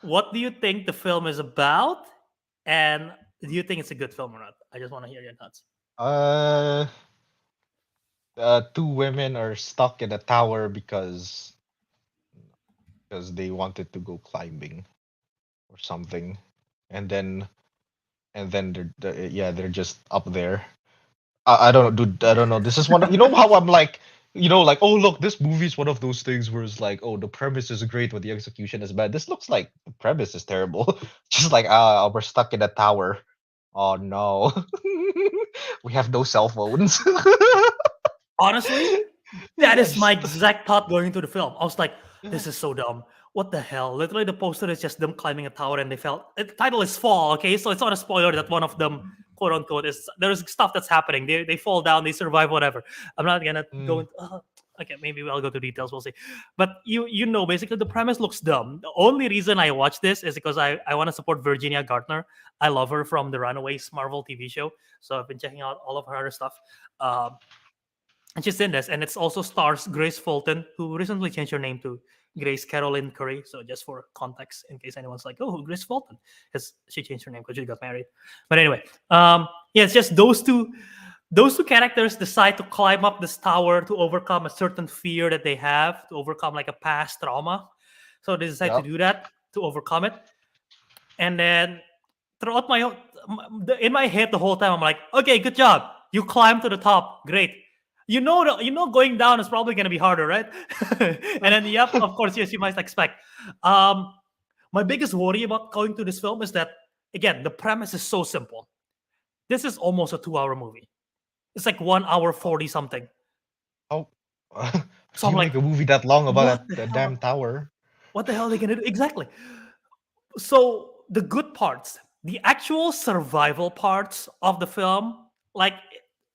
what do you think the film is about, and do you think it's a good film or not? I just want to hear your thoughts. Uh, Two women are stuck in a tower because they wanted to go climbing or something, and then they're just up there. I don't know, dude. I don't know. This is one of how I'm like, like, oh look, this movie is one of those things where it's like, oh, the premise is great, but the execution is bad. This looks like the premise is terrible. Just like, we're stuck in a tower. Oh no, we have no cell phones. Honestly, that is my exact thought going into the film. I was like, this is so dumb. What the hell? Literally, the poster is just them climbing a tower and they fell. The title is Fall, okay? So it's not a spoiler that one of them, quote unquote, is there's stuff that's happening. They fall down, they survive, whatever. I'm not gonna go Mm, into okay, maybe I'll go to details, we'll see. But basically the premise looks dumb. The only reason I watch this is because I want to support Virginia Gardner. I love her from the Runaways Marvel TV show. So I've been checking out all of her other stuff. Um, and she's in this, and it's also stars Grace Fulton, who recently changed her name to Grace Caroline Curry. So just for context, in case anyone's like, "Oh, Grace Fulton," because she changed her name because she got married. But anyway, yeah, it's just those two. Those two characters decide to climb up this tower to overcome a certain fear that they have, to overcome like a past trauma. So they decide to yep. do that to overcome it. And then throughout in my head the whole time, I'm like, okay, good job. You climbed to the top. Great. going down is probably going to be harder, right? And then, yep, of course, yes, you might expect. Um, my biggest worry about going to this film is that, again, the premise is so simple. This is almost a 2 hour movie. It's like 1 hour 40 something. How So I'm you like, make a movie that long about what that, the that hell? damn tower? What the hell are they gonna do? Exactly. So the good parts, the actual survival parts of the film, like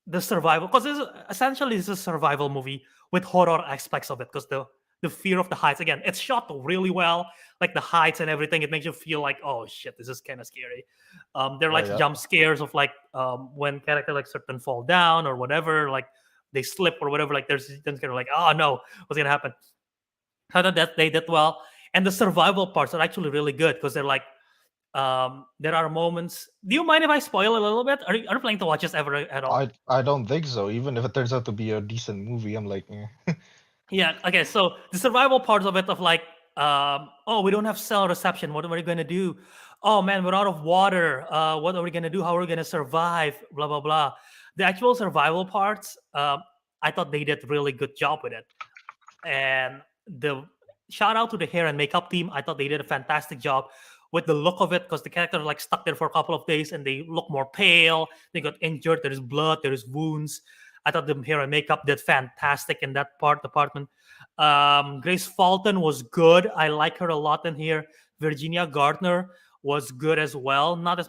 the survival, because essentially it's a survival movie with horror aspects of it, because the fear of the heights, again, it's shot really well, like the heights and everything. It makes you feel like, oh shit, this is kind of scary. There are Yeah, like yeah. jump scares of like when character like certain fall down or whatever, like they slip or whatever. Like there's kind of like, oh no, what's gonna happen? I thought that they did well, and the survival parts are actually really good because they're like there are moments. Do you mind if I spoil a little bit? Are you planning to watch this ever at all? I don't think so. Even if it turns out to be a decent movie, I'm like, Yeah. Okay. So the survival parts of it, of like, oh, we don't have cell reception. What are we gonna do? Oh man, we're out of water. What are we gonna do? How are we gonna survive? Blah blah blah. The actual survival parts, I thought they did really good job with it. And the shout out to the hair and makeup team. I thought they did a fantastic job with the look of it, because the character like stuck there for a couple of days and they look more pale. They got injured. There is blood. There is wounds. I thought the hair and makeup did fantastic in that department. Grace Fulton was good. I like her a lot in here. Virginia Gardner was good as well. Not as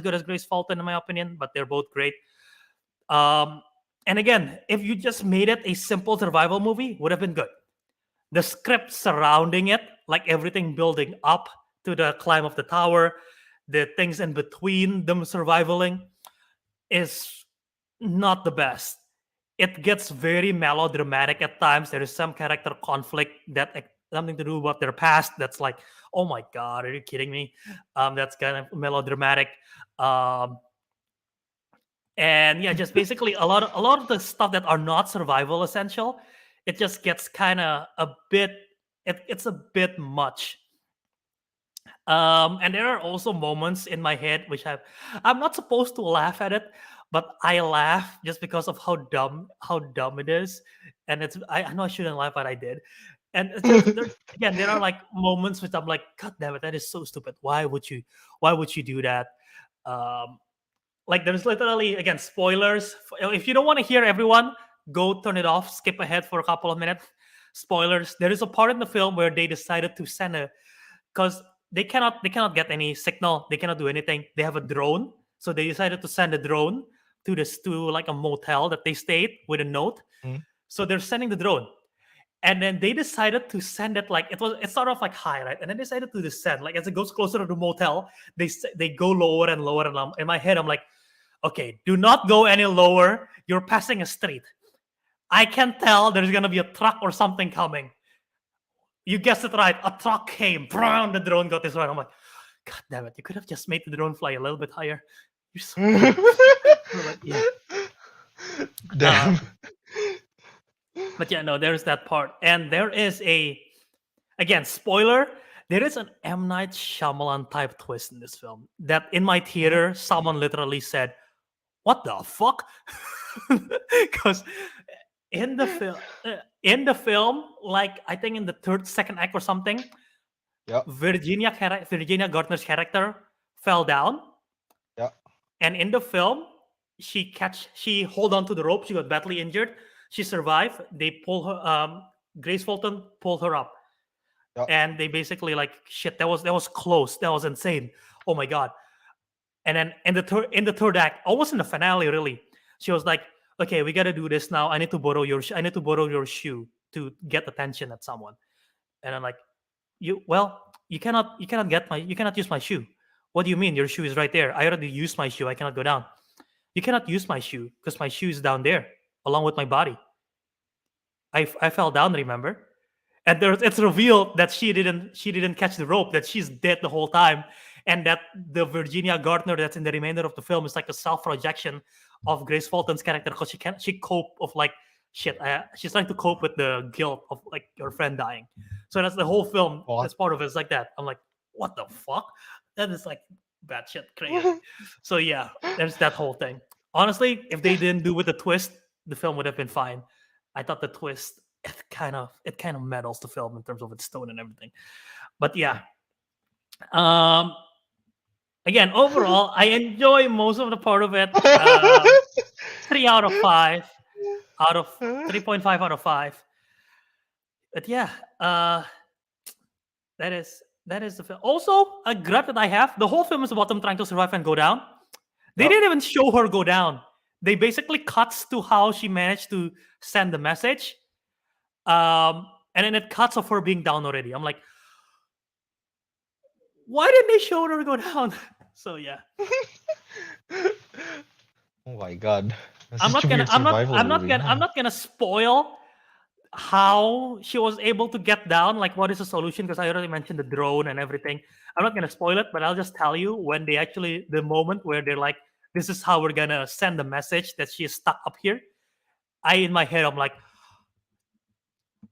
good as Grace Fulton in my opinion, but they're both great. Um, and again, if you just made it a simple survival movie, would have been good. The script surrounding it, like everything building up to the climb of the tower, the things in between them surviving, is not the best. It gets very melodramatic at times. There is some character conflict that something to do about their past. That's like, oh my god, are you kidding me? That's kind of melodramatic. Um, and yeah, just basically a lot of the stuff that are not survival essential, it just gets kind of a bit, it's a bit much. And there are also moments in my head which I'm not supposed to laugh at it, but I laugh just because of how dumb it is. And I know I shouldn't laugh, but I did. And it's just there, again, there are like moments which I'm like, god damn it, that is so stupid. Why would you do that? um like there's literally, again, spoilers. If you don't want to hear everyone, go turn it off, skip ahead for a couple of minutes. Spoilers. There is a part in the film where they decided to send a, because they cannot get any signal, they cannot do anything. They have a drone, so they decided to send a drone to like a motel that they stayed with a note. mm, So they're sending the drone, and then they decided to send it, like it's sort of like high, right? And then they decided to descend, like as it goes closer to the motel, they go lower and lower, and in my head I'm like, okay, do not go any lower. You're passing a street. I can tell there's gonna be a truck or something coming. You guessed it right. A truck came. Brown, the drone got this right. I'm like, God damn it! You could have just made the drone fly a little bit higher. You're so dumb. But yeah. damn. But yeah, no, there's that part, and there is again, spoiler. There is an M Night Shyamalan type twist in this film that in my theater someone literally said, "What the fuck?" Because in the film, like I think in the second act or something, Yeah, Virginia Gardner's character fell down, yeah, and in the film, she hold on to the rope. She got badly injured. She survived. They pull her. Grace Fulton pulled her up, yeah. and they basically like, shit. That was close. That was insane. Oh my god. And then in the third act, almost in the finale, really, she was like, "Okay, we gotta do this now. I need to borrow your shoe to get attention at someone." And I'm like, you cannot use my shoe. What do you mean? Your shoe is right there. I already used my shoe. I cannot go down. You cannot use my shoe because my shoe is down there along with my body. I fell down, remember? And it's revealed that she didn't catch the rope, that she's dead the whole time, and that the Virginia Gardner that's in the remainder of the film is like a self projection of Grace Fulton's character, because she cope of like, shit. She's trying to cope with the guilt of like your friend dying. So that's the whole film. What? That's part of it. It's like that. I'm like, what the fuck? That is like batshit crazy. So yeah, there's that whole thing. Honestly, if they didn't do with the twist, the film would have been fine. I thought the twist it kind of meddles the film in terms of its tone and everything. But yeah, um, again, overall, I enjoy most of the part of it. 3 out of 5 out of 3.5 out of 5. But yeah, that is the film. Also, a gripe that I have: the whole film is about them trying to survive and go down. They Yep. didn't even show her go down. They basically cuts to how she managed to send the message, and then it cuts of her being down already. I'm like, why didn't they show her go down? So yeah, Oh my god. That's I'm such a not gonna, weird I'm not, survival I'm not movie. gonna, I'm not gonna spoil how she was able to get down. Like, what is the solution? Because I already mentioned the drone and everything. I'm not gonna spoil it, but I'll just tell you when they actually the moment where they're like, "This is how we're gonna send the message that she is stuck up here." I in my head, I'm like,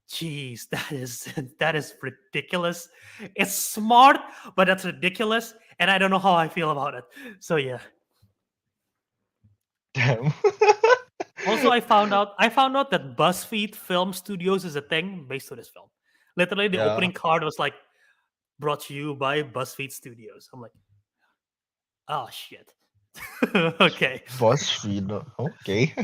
"Jeez, that is that is ridiculous. It's smart, but that's ridiculous, and I don't know how I feel about it." So yeah. Damn. Also, I found out that BuzzFeed Film Studios is a thing based on this film. Literally, the Yeah. opening card was like brought to you by BuzzFeed Studios. I'm like, oh shit. Okay. BuzzFeed. Okay.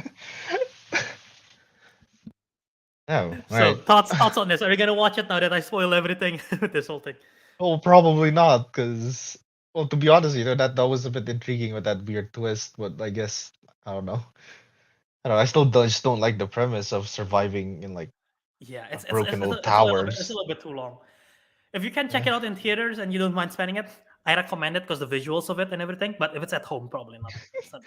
Oh, So right. thoughts on this? Are you gonna watch it now that I spoil everything with this whole thing? Well, probably not, because, well, to be honest, that was a bit intriguing with that weird twist, but I guess, I don't know. I don't know, I still just don't like the premise of surviving in like Yeah, a it's broken it's, it's, old a, it's a little bit it's a towers. little bit too long. If you can check Yeah. it out in theaters and you don't mind spending it, I recommend it because the visuals of it and everything. But if it's at home, probably not. It's not.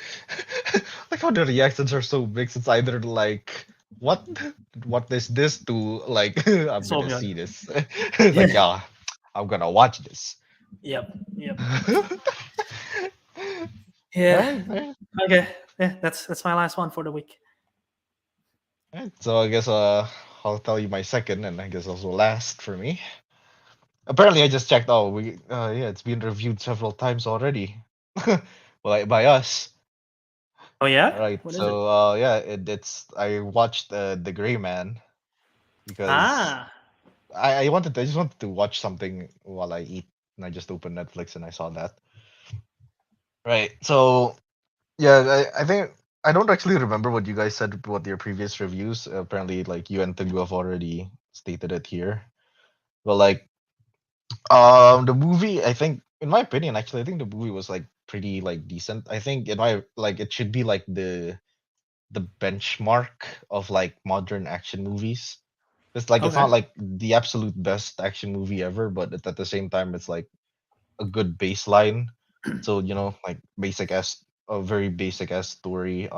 Like how the reactions are so mixed. It's either like, what what is this to, like, I'm gonna Somyeon. see this. Like, Yeah. yeah, I'm gonna watch this. Yep. Yep. Yeah. Alright, alright. Okay. Yeah. That's my last one for the week. Alright, so I guess I'll tell you my second, and I guess also last for me. Apparently, I just checked. Oh, yeah, it's been reviewed several times already. By us. Oh yeah. Right. What is it? So yeah, it's I watched The Gray Man because Ah. I just wanted to watch something while I eat, and I just opened Netflix and I saw that. Right. So yeah, I think I don't actually remember what you guys said about your previous reviews. Apparently, like you and Teguh have already stated it here. But like the movie, I think, in my opinion, actually, I think the movie was like pretty like decent. I think in my like it should be like the benchmark of like modern action movies. It's like it's Okay. not like the absolute best action movie ever, but at the same time, it's like a good baseline. So like a very basic as story,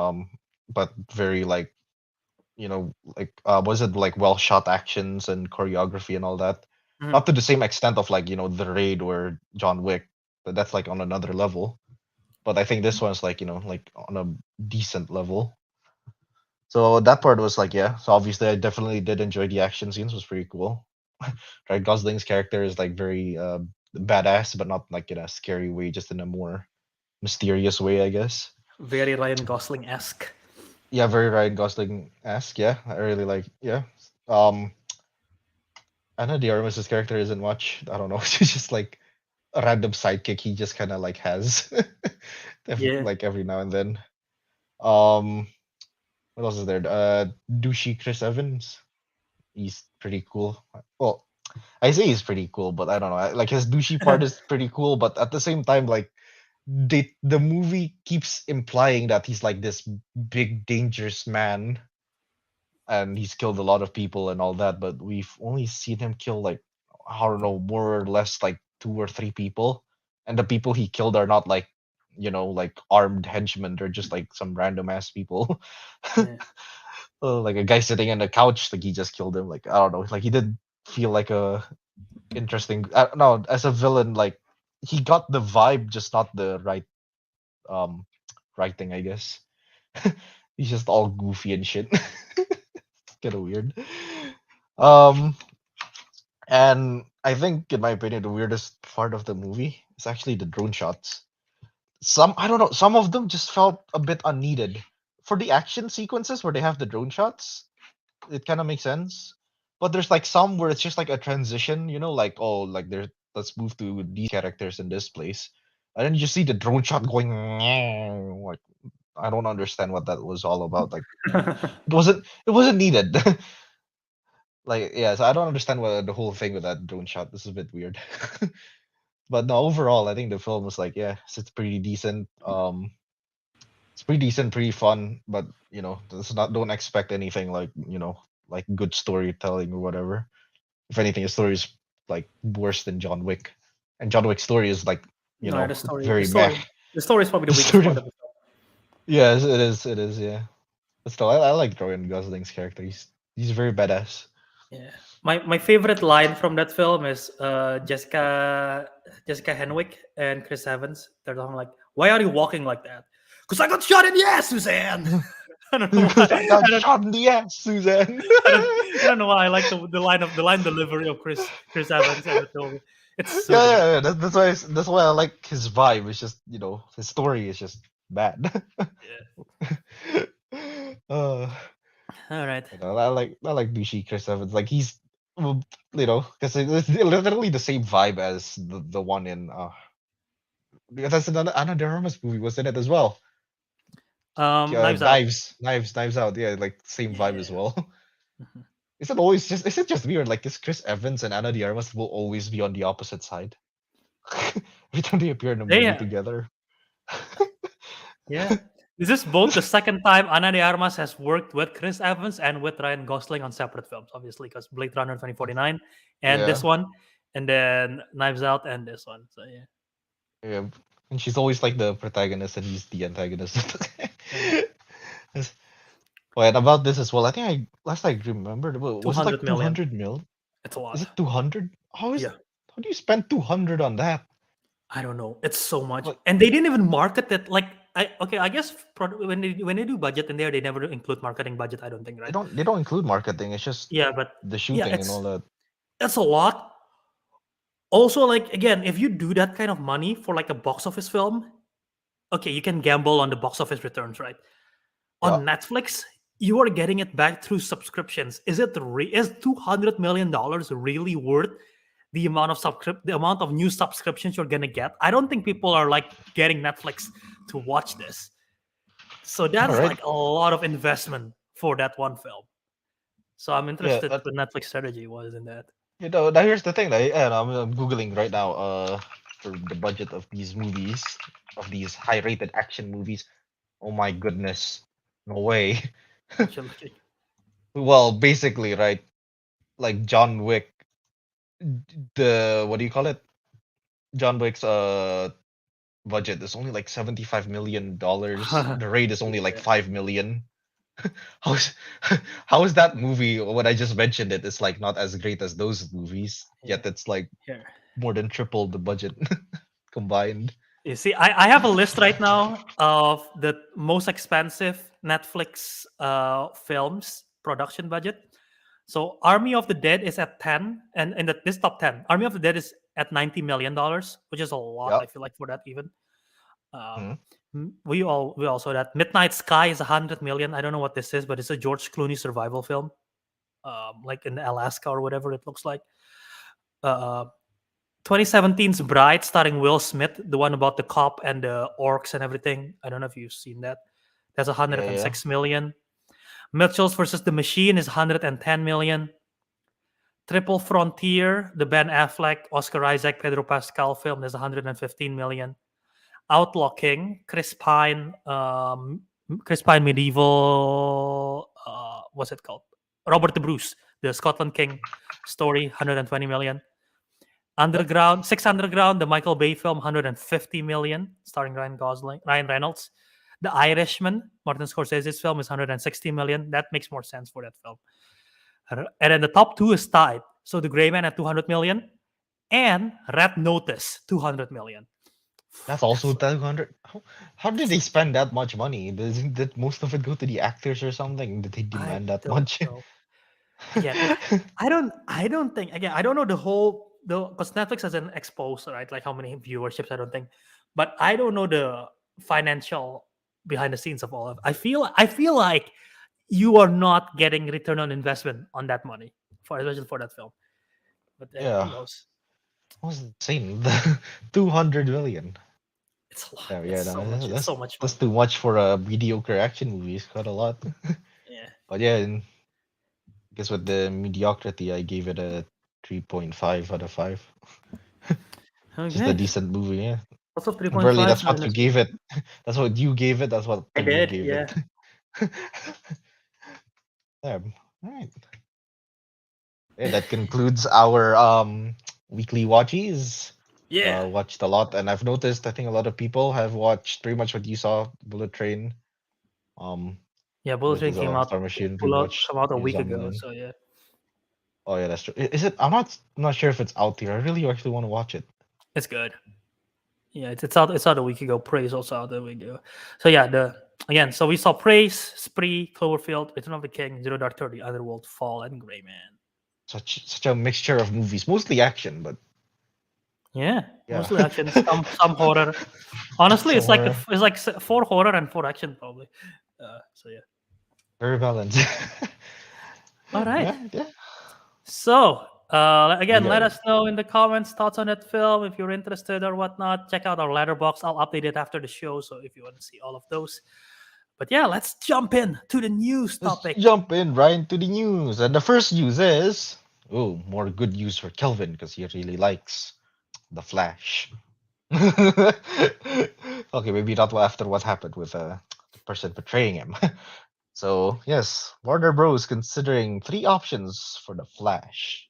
but very like like was it like well shot actions and choreography and all that. Mhm. Not to the same extent of like The Raid or John Wick, but that's like on another level. But I think this one's like like on a decent level. So that part was like, yeah. So obviously, I definitely did enjoy the action scenes. Was pretty cool. Right, Gosling's character is like very badass, but not like in a scary way, just in a more mysterious way, I guess. Very Ryan Gosling esque. Yeah, very Ryan Gosling esque. Yeah, I really like. Yeah, um, Anna de Armas's character isn't much. I don't know. She's just like a random sidekick. He just kind of like has, Yeah. like every now and then. Um, what else is there? Douchey Chris Evans. He's pretty cool. Well, I say he's pretty cool, but I don't know. Like his douchey part is pretty cool, but at the same time, like the movie keeps implying that he's like this big dangerous man, and he's killed a lot of people and all that. But we've only seen him kill like, I don't know, more or less like two or three people, and the people he killed are not like like armed henchmen. They're just like some random ass people. Yeah. Like a guy sitting on a couch, like he just killed him. Like I don't know, like he did feel like a interesting. No, as a villain, like he got the vibe, just not the right um writing, I guess. He's just all goofy and shit. It's kind of weird. Um, and I think, in my opinion, the weirdest part of the movie is actually the drone shots. Some I don't know, some of them just felt a bit unneeded. for the action sequences where they have the drone shots, it kind of makes sense. But there's like some where it's just like a transition, like, oh, like there, let's move to these characters in this place, and then you see the drone shot going. Like, I don't understand what that was all about. Like, it wasn't needed. Like, yeah, so I don't understand what the whole thing with that drone shot. This is a bit weird. But no, overall, I think the film was like, yeah, it's pretty decent. It's pretty decent, pretty fun, but it's not. Don't expect anything like like good storytelling or whatever. If anything, the story is like worse than John Wick, and John Wick's story is like No, the story, the very meh. story, the story is probably the The weakest part story, of the film. yes, it is. It is, yeah. But still, I like Ryan Gosling's character. He's very badass. Yeah. My favorite line from that film is Jessica Henwick and Chris Evans. They're talking like, "Why are you walking like that?" Because I got shot in the ass, Suzanne. I don't know why. Because I got shot in the ass, Suzanne. I don't know why I like the line delivery of Chris Evans in the film. It's so good. Yeah. That's why I like his vibe. It's just his story is just bad. Yeah. uh, All right. I like douchey Chris Evans. Like he's well, because it's literally the same vibe as the one in that's another Anna de Armas movie was in it as well. Knives Out. Knives Out. Yeah, like same vibe as Yeah. well. Mhm. Is it just weird? Like, is Chris Evans and Anna de Armas will always be on the opposite side every time they appear in a movie Yeah. together? Yeah. This is both the second time Ana de Armas has worked with Chris Evans and with Ryan Gosling on separate films, obviously, because Blade Runner 2049 and this Yeah, one, and then Knives Out and this one. So yeah. yeah. And she's always like the protagonist, and he's the antagonist. Yeah. Yes. Oh, and about this as well, I think last I remembered, was it 200 like two million. hundred mil? It's a Is lot. it 200? Yeah. How do you spend 200 on that? I don't know. It's so much. Like, And they didn't even market it. Like, I guess when they do budget in there, they never include marketing budget, I don't think, they right? don't include marketing. It's just Yeah, but the yeah, shooting and all that. it's a lot. Also, like, again, if you do that kind of money for like a box office film, okay, you can gamble on the box office returns, right? Yeah. On Netflix, you are getting it back through subscriptions. Is $200 million really worth the amount of new subscriptions you're gonna get? I don't think people are like getting Netflix to watch this. So All that's right. like a lot of investment for that one film. So I'm Yeah. interested what Netflix strategy was in that. Now here's the thing. And I'm googling right now. For the budget of these movies, of these high-rated action movies. Oh my goodness, no way. What you're looking. Well, basically, right? Like John Wick, the what do you call it? John Wick's budget is only like $75 million. The Raid is only like Yeah. 5 million. How's how is that movie? What I just mentioned, it is like not as great as those movies. Yeah. Yet it's like Here. more than triple the budget combined. You see, I have a list right now of the most expensive Netflix films production budget. So Army of the Dead is at 10, and in this top 10, Army of the Dead is at $90 million, which is a lot, Yeah. I feel like, for that even. Um, Hmm. we also that Midnight Sky is 100 million. I don't know what this is, but it's a George Clooney survival film, like in Alaska or whatever it looks like. Uh, 2017's Bride, starring Will Smith, the one about the cop and the orcs and everything. I don't know if you've seen that. That's Yeah, yeah. 106 million. Mitchells versus the Machine is 110 million. Triple Frontier, the Ben Affleck, Oscar Isaac, Pedro Pascal film is 115 million. Outlaw King, Chris Pine medieval, what's it called? Robert the Bruce, the Scotland King story, 120 million. Yep. Six Underground, the Michael Bay film, 150 million, starring Ryan Reynolds. The Irishman, Martin Scorsese's film, is 160 million. That makes more sense for that film. And then the top two is tied. So The Gray Man at 200 million and Red Notice, 200 million. That's also That's 200. How did they spend that much money? Did most of it go to the actors or something? Did they I demand that don't much? know. Again, I don't think, again, I don't know because Netflix doesn't expose, right, like how many viewerships, I don't think. But I don't know the financial behind the scenes of all of. I feel like you are not getting return on investment on that money for especially for that film. But who Yeah, knows? what was insane? The 200 million. It's a lot. Yeah, yeah, It's so no, much. It's so much that's money. too much for a mediocre action movie. It's quite a lot. Yeah. But yeah, and I guess with the mediocrity, I gave it a 3.5 out of 5. Just a Okay. decent movie, yeah. Also Apparently, 3.5 that's what you minus gave 1. it. That's what you gave it. That's what I Teguh did. gave Yeah. it. Yeah. All right. Yeah, that concludes our weekly watchies. Yeah. Watched a lot, and I've noticed. I think a lot of people have watched pretty much what you saw. Bullet Train. Um, Yeah. Bullet with Train this came out. Star Machine. Pretty Pull out much. come out a Yeah, week ago. Zombieland. So yeah. Oh yeah, that's true. Is it? I'm not sure if it's out there. I really actually want to watch it. It's good. Yeah, it's out. It's out a week ago. Praise also out a week ago. So yeah, the again. So we saw Praise, Spree, Cloverfield, Return of the King, Zero Dark 30, Underworld, Fall, and Gray Man. Such a mixture of movies, mostly action, but Yeah, yeah, mostly action. Some horror. Honestly, some it's like horror. it's like four horror and four action probably. So yeah. Very balanced. All right. Yeah, yeah. So We again, let got us know in the comments thoughts on that film if you're interested or whatnot. Check out our letterbox. I'll update it after the show. So if you want to see all of those. But yeah, let's jump in to the news Let's topic. jump in right into the news. And the first news is more good news for Kelvin because he really likes the Flash. Okay, maybe not after what happened with the person portraying him. So yes, Warner Bros. Considering three options for the Flash.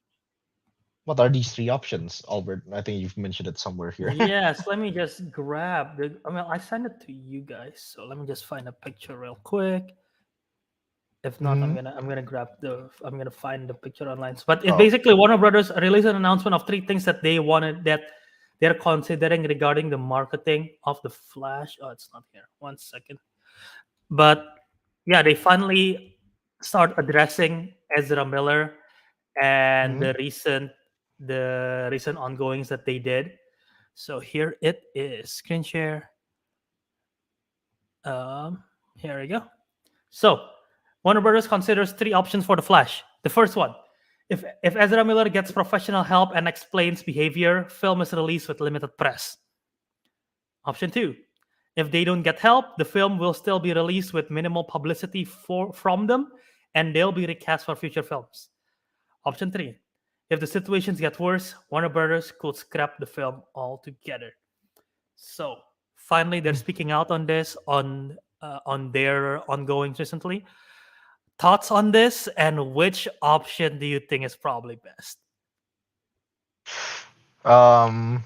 What are these three options, Albert? I think you've mentioned it somewhere here. Yes, let me just grab the. I mean, I sent it to you guys, so let me just find a picture real quick. If not, Hmm. I'm gonna grab the. I'm gonna find the picture online. But it Oh, basically Warner Brothers released an announcement of three things that they wanted that they're considering regarding the marketing of the Flash. Oh, it's not here. One second. But yeah, they finally start addressing Ezra Miller and hmm. the recent ongoings that they did. So here it is. Screen share. Um, Here we go. So Warner Brothers considers three options for the Flash. The first one, if Ezra Miller gets professional help and explains behavior, film is released with limited press. Option two, if they don't get help, the film will still be released with minimal publicity from them, and they'll be recast for future films. Option three, if the situations get worse, Warner Brothers could scrap the film altogether. So finally, they're speaking out on this on their ongoings recently. Thoughts on this, and which option do you think is probably best? Um,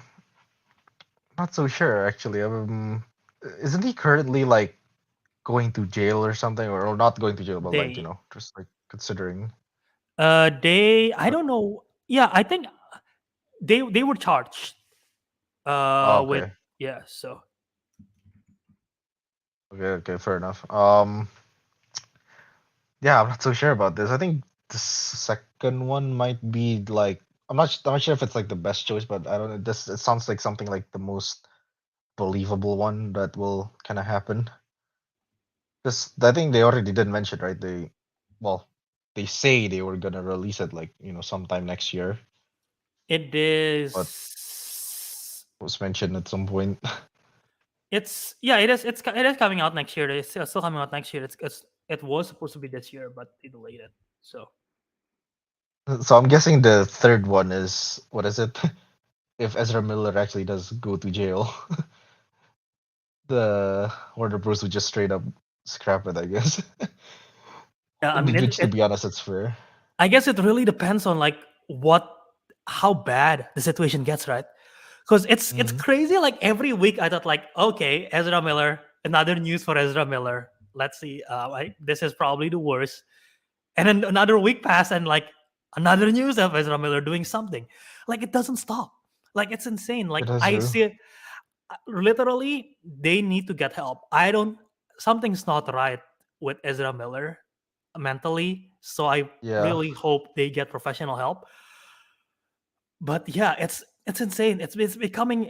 not so sure actually. Isn't he currently like going to jail or something, or not going to jail, but like They, just like considering. I But don't know. Yeah, I think they were charged. With okay, yeah. So okay, fair enough. Yeah, I'm not so sure about this. I think the second one might be like I'm not sure if it's like the best choice, but I don't know. This it sounds like something like the most believable one that will kind of happen. This I think they already did mention, right? Well, they say they were gonna release it like sometime next year, it but is. was mentioned at some point. It's yeah. It is coming out next year. It's still coming out next year. It was supposed to be this year, but they delayed it. So So I'm guessing the third one is what is it? If Ezra Miller actually does go to jail, the Warner Bros. Would just straight up scrap it, I guess. yeah, I mean Which, to be honest, it's fair. I guess it really depends on like how bad the situation gets, right? Because it's Hmm. crazy. Like every week, I thought like, okay, Ezra Miller, another news for Ezra Miller. Let's see. This is probably the worst. And then another week passed, and like another news of Ezra Miller doing something. Like it doesn't stop. Like it's insane. Like It has I true. see it literally. They need to get help. I don't. Something's not right with Ezra Miller mentally. So I Yeah. really hope they get professional help. But yeah, it's insane. It's becoming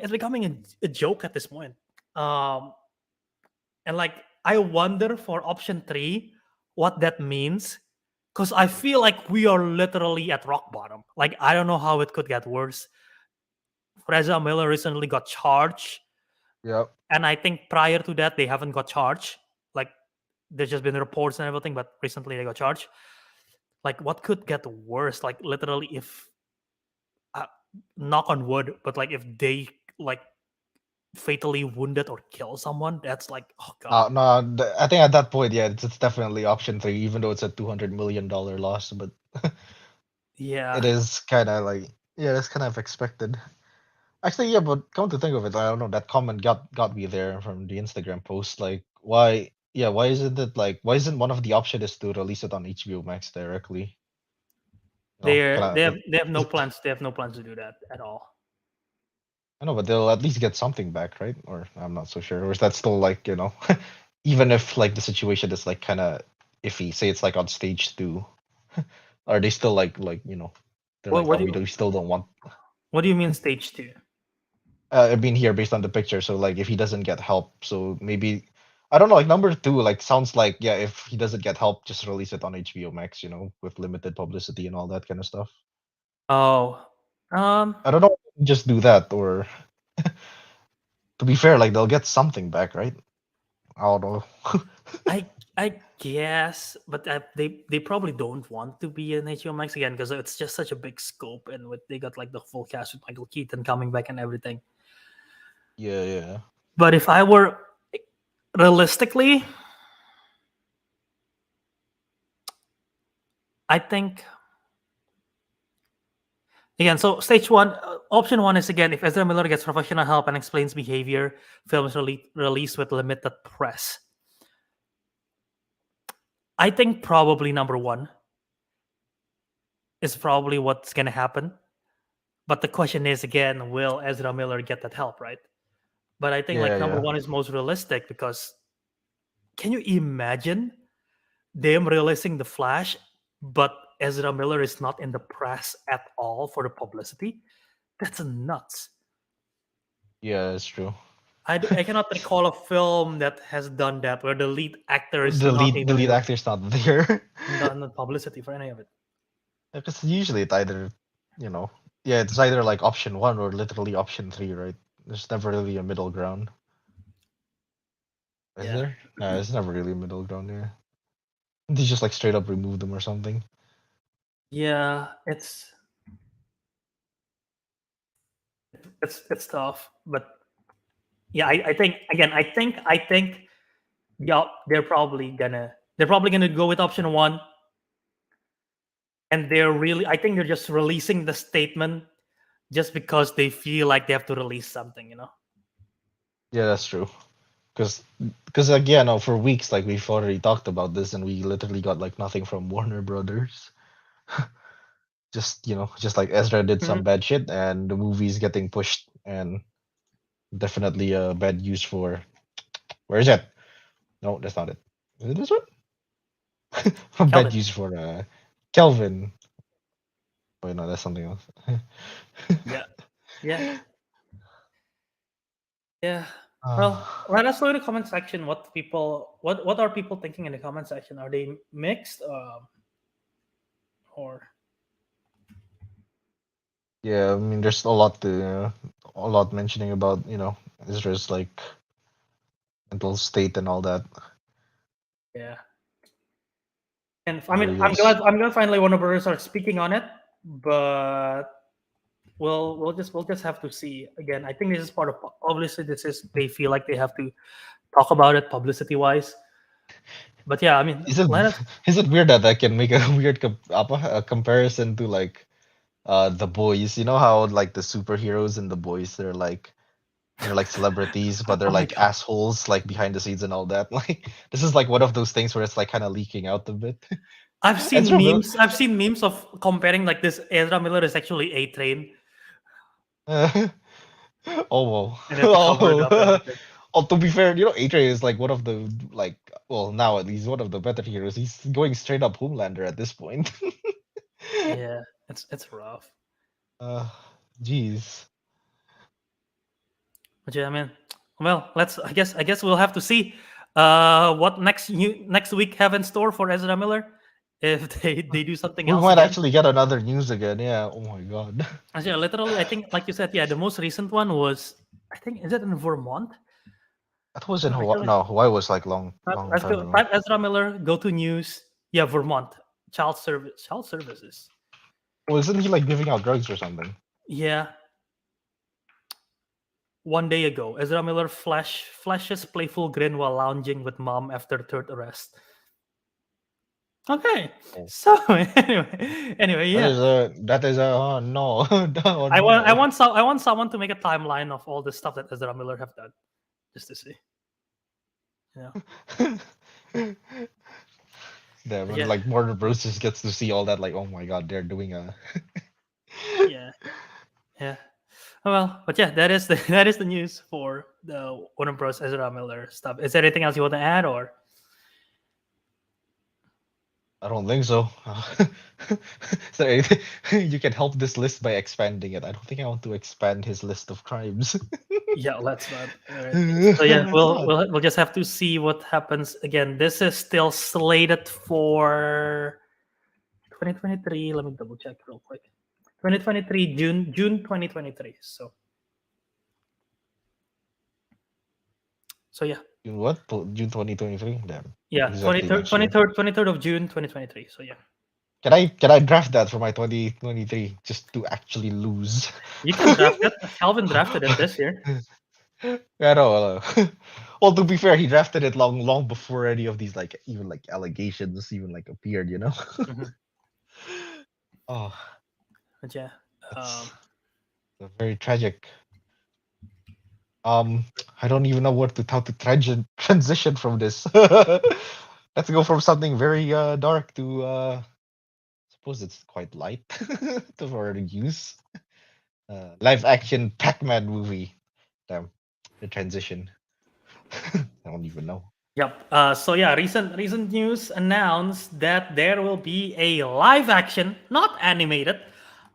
a joke at this point. Um, and like I wonder for option 3 what that means, because I feel like we are literally at rock bottom. Like I don't know how it could get worse. Reza Miller recently got charged, Yep. and I think prior to that they haven't got charged. Like there's just been reports and everything, but recently they got charged. Like what could get worse? Like literally, if uh, knock on wood, but like if they like fatally wounded or kill someone, that's like oh god. No, I think at that point, yeah, it's definitely option three, even though it's a $200 million loss, but Yeah, it is kind of like, yeah, that's kind of expected. Actually, yeah, but come to think of it, I don't know, that comment got me there from the Instagram post. Like, why? Yeah, why isn't it like? Why isn't one of the options is to release it on HBO Max directly? You know, kind of like, they have no plans. They have no plans to do that at all. I know, but they'll at least get something back, right? Or I'm not so sure. Or is that still like, even if like the situation is like kind of iffy, say it's like on stage two, are they still like they're What like, what oh, do you we still don't want. what do you mean stage two? I mean here based on the picture, so like if he doesn't get help, so maybe I don't know, like number two, like sounds like yeah, if he doesn't get help, just release it on HBO Max, with limited publicity and all that kind of stuff. Oh, um, I don't know, just do that, or to be fair, like they'll get something back, right? I don't know. I I guess, but they probably don't want to be in HBO Max again because it's just such a big scope, and with they got like the full cast with Michael Keaton coming back and everything. Yeah, yeah. But if I were realistically, I think again. So stage one, option one is again if Ezra Miller gets professional help and explains behavior, film is released with limited press. I think probably number one is probably what's gonna happen. But the question is again, will Ezra Miller get that help, right? But I think Yeah, like number yeah. one is most realistic because can you imagine them releasing the Flash, but Ezra Miller is not in the press at all for the publicity? That's nuts. Yeah, it's true. I cannot recall a film that has done that where the lead actor is The not lead the even lead actor's not there. in the publicity for any of it. Because usually it's either, you know, yeah, it's either like option one or literally option three, right? There's never really a middle ground. Is Yeah, there? No, it's never really a middle ground there. They just like straight up remove them or something. yeah, it's tough, but yeah, I think again, I think yeah, they're probably gonna go with option one, and they're really I think they're just releasing the statement just because they feel like they have to release something, you know. Yeah, that's true. Because again, for weeks, like we've already talked about this, and we literally got like nothing from Warner Brothers. Just like Ezra did Mhm. some bad shit, and the movie's getting pushed, and definitely a bad use for. Where is it? No, that's not it. Is it this one? A bad Kelvin. use for Kelvin. Wait, no, that's something else. Yeah, yeah, yeah. Well, Ah, let us know in the comment section what are people thinking in the comment section? Are they mixed or yeah, I mean, there's a lot mentioning about Israel's like mental state and all that. yeah? And I mean, Really is. I'm glad finally Warner Brothers start speaking on it, but we'll just have to see. Again, I think this is part of obviously this is they feel like they have to talk about it publicity wise. But yeah, I mean, Is it let us. is it weird that I can make a weird a comparison to like the boys? You know how like the superheroes and the boys they're like celebrities, but they're Oh my like god, assholes like behind the scenes and all that. Like this is like one of those things where it's like kind of leaking out a bit. Ezra Miller. I've seen memes of comparing like this. Ezra Miller is actually A Train, Oh well. and they have to cover it up and Oh. everything. Oh, to be fair, Adrian is like one of the like well now at least one of the better heroes. He's going straight up Homelander at this point. Yeah, it's rough. uh, Jeez. But yeah, I mean, well, let's. I guess we'll have to see. What next week have in store for Ezra Miller? If they do something We else might again. actually get another news again. Yeah. Oh my god. Actually, literally, I think, like you said, yeah, the most recent one was, I think, is it in Vermont? That was in I Hawaii. feel like No, Hawaii was like long time ago. type Ezra Miller, go to news. Yeah, Vermont, child services. Wasn't he like giving out drugs or something? Yeah, one day ago, Ezra Miller flashes playful grin while lounging with mom after third arrest. Okay, Oh. so anyway, That yeah. is a oh no. Oh no. I want someone to make a timeline of all the stuff that Ezra Miller have done, just to see. Yeah, Damn, but and yeah, like Warner Bros just gets to see all that, like, oh my god, they're doing a yeah, yeah. Well, but yeah, that is the that is the news for the Warner Bros. Ezra Miller stuff. Is there anything else you want to add, or I don't think so. Is there anything you can help this list by expanding it? I don't think I want to expand his list of crimes. yeah, let's not. All right. So Oh yeah, my god. we'll just have to see what happens again. This is still slated for 2023. Let me double check real quick. 2023 June 2023. So yeah. June what? June 2023? Damn. Yeah, Exactly next year. 23rd of June 2023. So yeah. Can I draft that for my 2023 just to actually lose? You can draft it. Calvin drafted it this year. I know. Well, to be fair, he drafted it long before any of these like even like allegations even like appeared, you know? Mhm. Oh, But yeah. Um that's very tragic. Um, I don't even know how to transition from this. Let's go from something very dark to suppose it's quite light to for the use. Live action Pac-Man movie. Damn, the transition. I don't even know. Yep. So yeah, recent news announced that there will be a live action, not animated,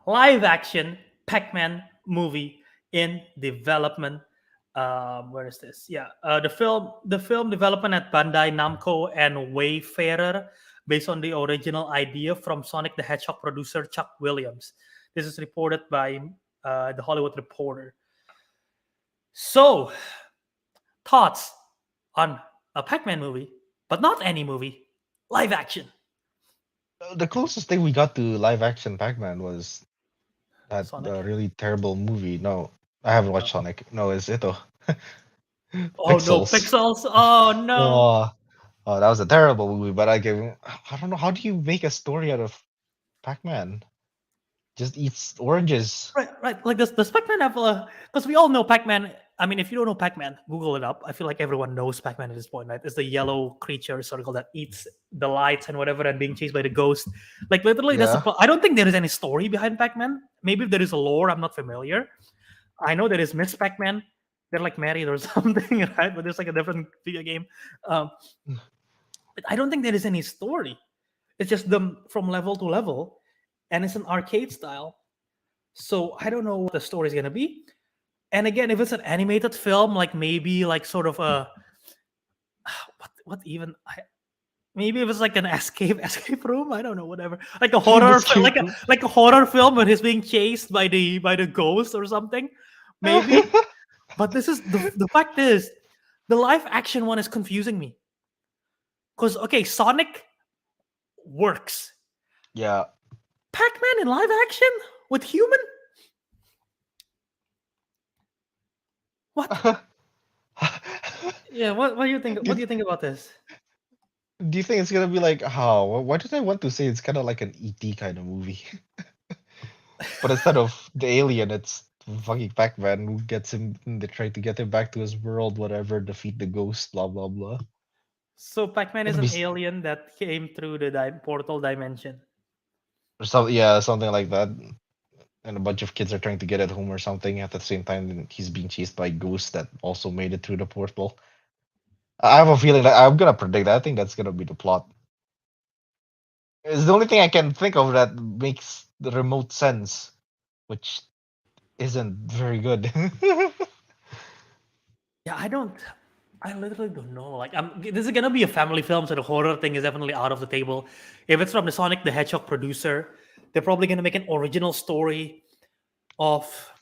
live action Pac-Man movie in development. Where is this? Yeah, the film development at Bandai Namco and Wayfarer, based on the original idea from Sonic the Hedgehog producer Chuck Williams. This is reported by the Hollywood Reporter. So, thoughts on a Pac-Man movie, but not any movie, live action. The closest thing we got to live action Pac-Man was that Sonic. really terrible movie. No, I haven't watched No. Sonic. No, it's Ito. Oh no, Pixels. Pixels. Oh no. Oh, oh, that was a terrible movie. But I don't know. How do you make a story out of Pac-Man? Just eats oranges. Right, right. Like this, does Pac-Man have a? Because we all know Pac-Man. I mean, if you don't know Pac-Man, Google it up. I feel like everyone knows Pac-Man at this point, right? It's the yellow creature circle that eats the lights and whatever, and being chased by the ghost. Like literally, that's the. Yeah. I don't think there is any story behind Pac-Man. Maybe if there is a lore, I'm not familiar. I know there is Miss Pac-Man. They're like married or something, right? But there's like a different video game. Um, but I don't think there is any story. It's just them from level to level, and it's an arcade style. So I don't know what the story is gonna be. And again, if it's an animated film, like maybe like sort of a what even maybe if it's like an escape room, I don't know, whatever, like a horror Escape room. like a horror film where he's being chased by the ghost or something, maybe. But this is the fact is the live action one is confusing me because okay, Sonic works, Yeah. Pac-Man in live action with human, what? Yeah, what do you think? Do What you, do you think about this? do you think it's gonna be like how? Why did I want to say it's kind of like an ET kind of movie? But instead of the alien, it's fucking Pac-Man who gets him. They try to get him back to his world, whatever, defeat the ghost, blah blah blah. So Pac-Man is Gonna be an alien that came through the portal dimension. or some yeah, something like that. And a bunch of kids are trying to get at home or something. At the same time, he's being chased by ghosts that also made it through the portal. I have a feeling that I'm gonna predict that. I think that's gonna be the plot. It's the only thing I can think of that makes the remote sense, which isn't very good. Yeah, I don't. I literally don't know. Like, this is gonna be a family film, so the horror thing is definitely out of the table. If it's from the Sonic the Hedgehog producer, they're probably gonna make an original story of,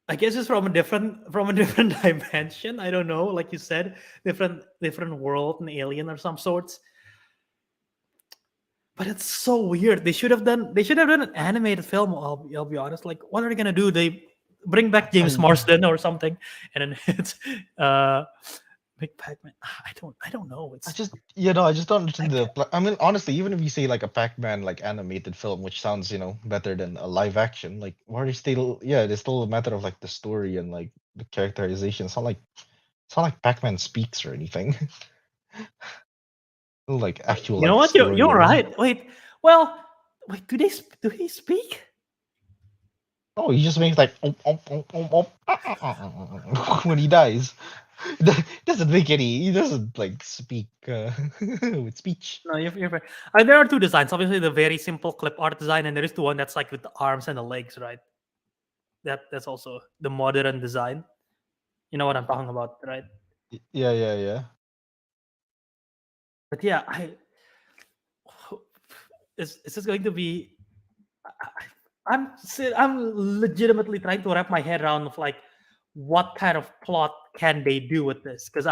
I guess it's from a different dimension. I don't know, like you said, different world, an alien or some sorts. But it's so weird. They should have done an animated film. I'll be honest. Like, what are they gonna do? They bring back James I, Marsden or something, and then it's Big Pac-Man. I don't know. I It's just, you know, I just don't I understand the. I mean, honestly, even if you say like a Pac-Man like animated film, which sounds, you know, better than a live action, like, why are they still? Yeah, it's still a matter of like the story and like the characterization. It's not like Pac-Man speaks or anything. No, like actual You know like what? story You're or. right. Well, wait. Do he speak? Oh, he just makes like when he dies. It doesn't make any. He doesn't like speak with speech. No, you're right. There are two designs. Obviously, the very simple clip art design, and there is the one that's like with the arms and the legs, right? That's also the modern design. You know what I'm talking about, right? Yeah, yeah, yeah. But yeah, I is this going to be? I'm legitimately trying to wrap my head around of like what kind of plot can they do with this, because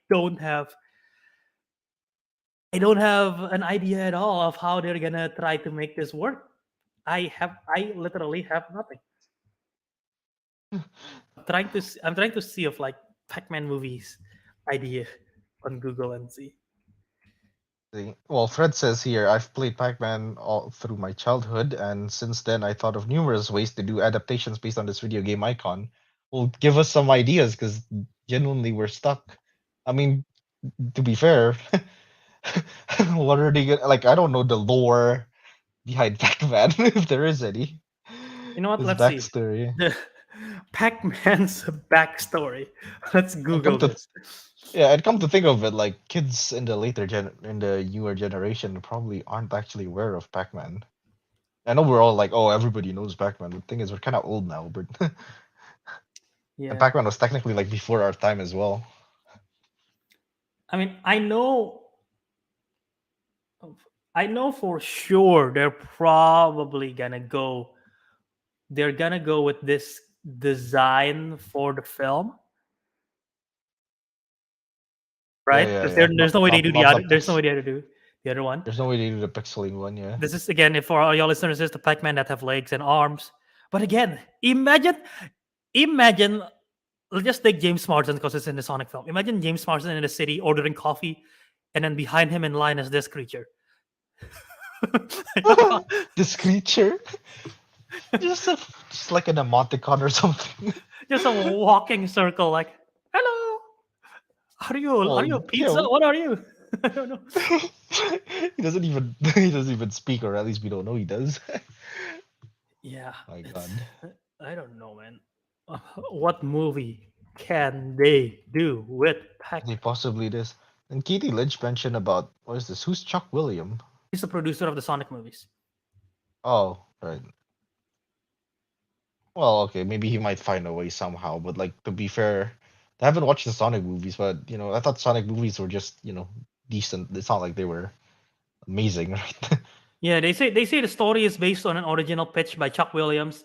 don't have I don't have an idea at all of how they're gonna try to make this work. I literally have nothing. I'm trying to see of like Pac-Man movies idea on Google and see. Well, Fred says here, I've played Pac-Man all through my childhood, and since then I thought of numerous ways to do adaptations based on this video game icon. Well, give us some ideas, because genuinely we're stuck. I mean, to be fair, what are they gonna like? I don't know the lore behind Pac-Man, if there is any. You know what? His Let's see backstory. the Pac-Man's backstory. Let's And come Google to this. Yeah, and come to think of it, like kids in the newer generation probably aren't actually aware of Pac-Man. I know we're all like, oh, everybody knows Pac-Man. The thing is, we're kind of old now, but and Yeah, Pac-Man was technically like before our time as well. I mean, I know for sure they're gonna go with this design for the film, Yeah, right? yeah, Because yeah. there's no way they do the Not other. the There's no pix. way they do the other one. There's no way to do the pixeling one. Yeah. This is again, if for all your listeners, is the Pac-Man that have legs and arms. But again, imagine. Let's just take James Marsden because it's in the Sonic film. Imagine James Marsden in the city ordering coffee, and then behind him in line is this creature. Like, what the- This creature, just a, just like an emoticon or something. just a walking circle, like, hello, are you a Well, pizza? yeah. What are you? I don't know. He doesn't even speak, or at least we don't know he does. Yeah, My it's God. I don't know, man. What movie can they do with They Pac-Man? possibly this. And Katie Lynch mentioned about what is this? Who's Chuck William? He's the producer of the Sonic movies. Oh, right. Well, okay, maybe he might find a way somehow. But like to be fair, I haven't watched the Sonic movies, but I thought Sonic movies were just decent. It's not like they were amazing, right? Yeah, they say the story is based on an original pitch by Chuck Williams.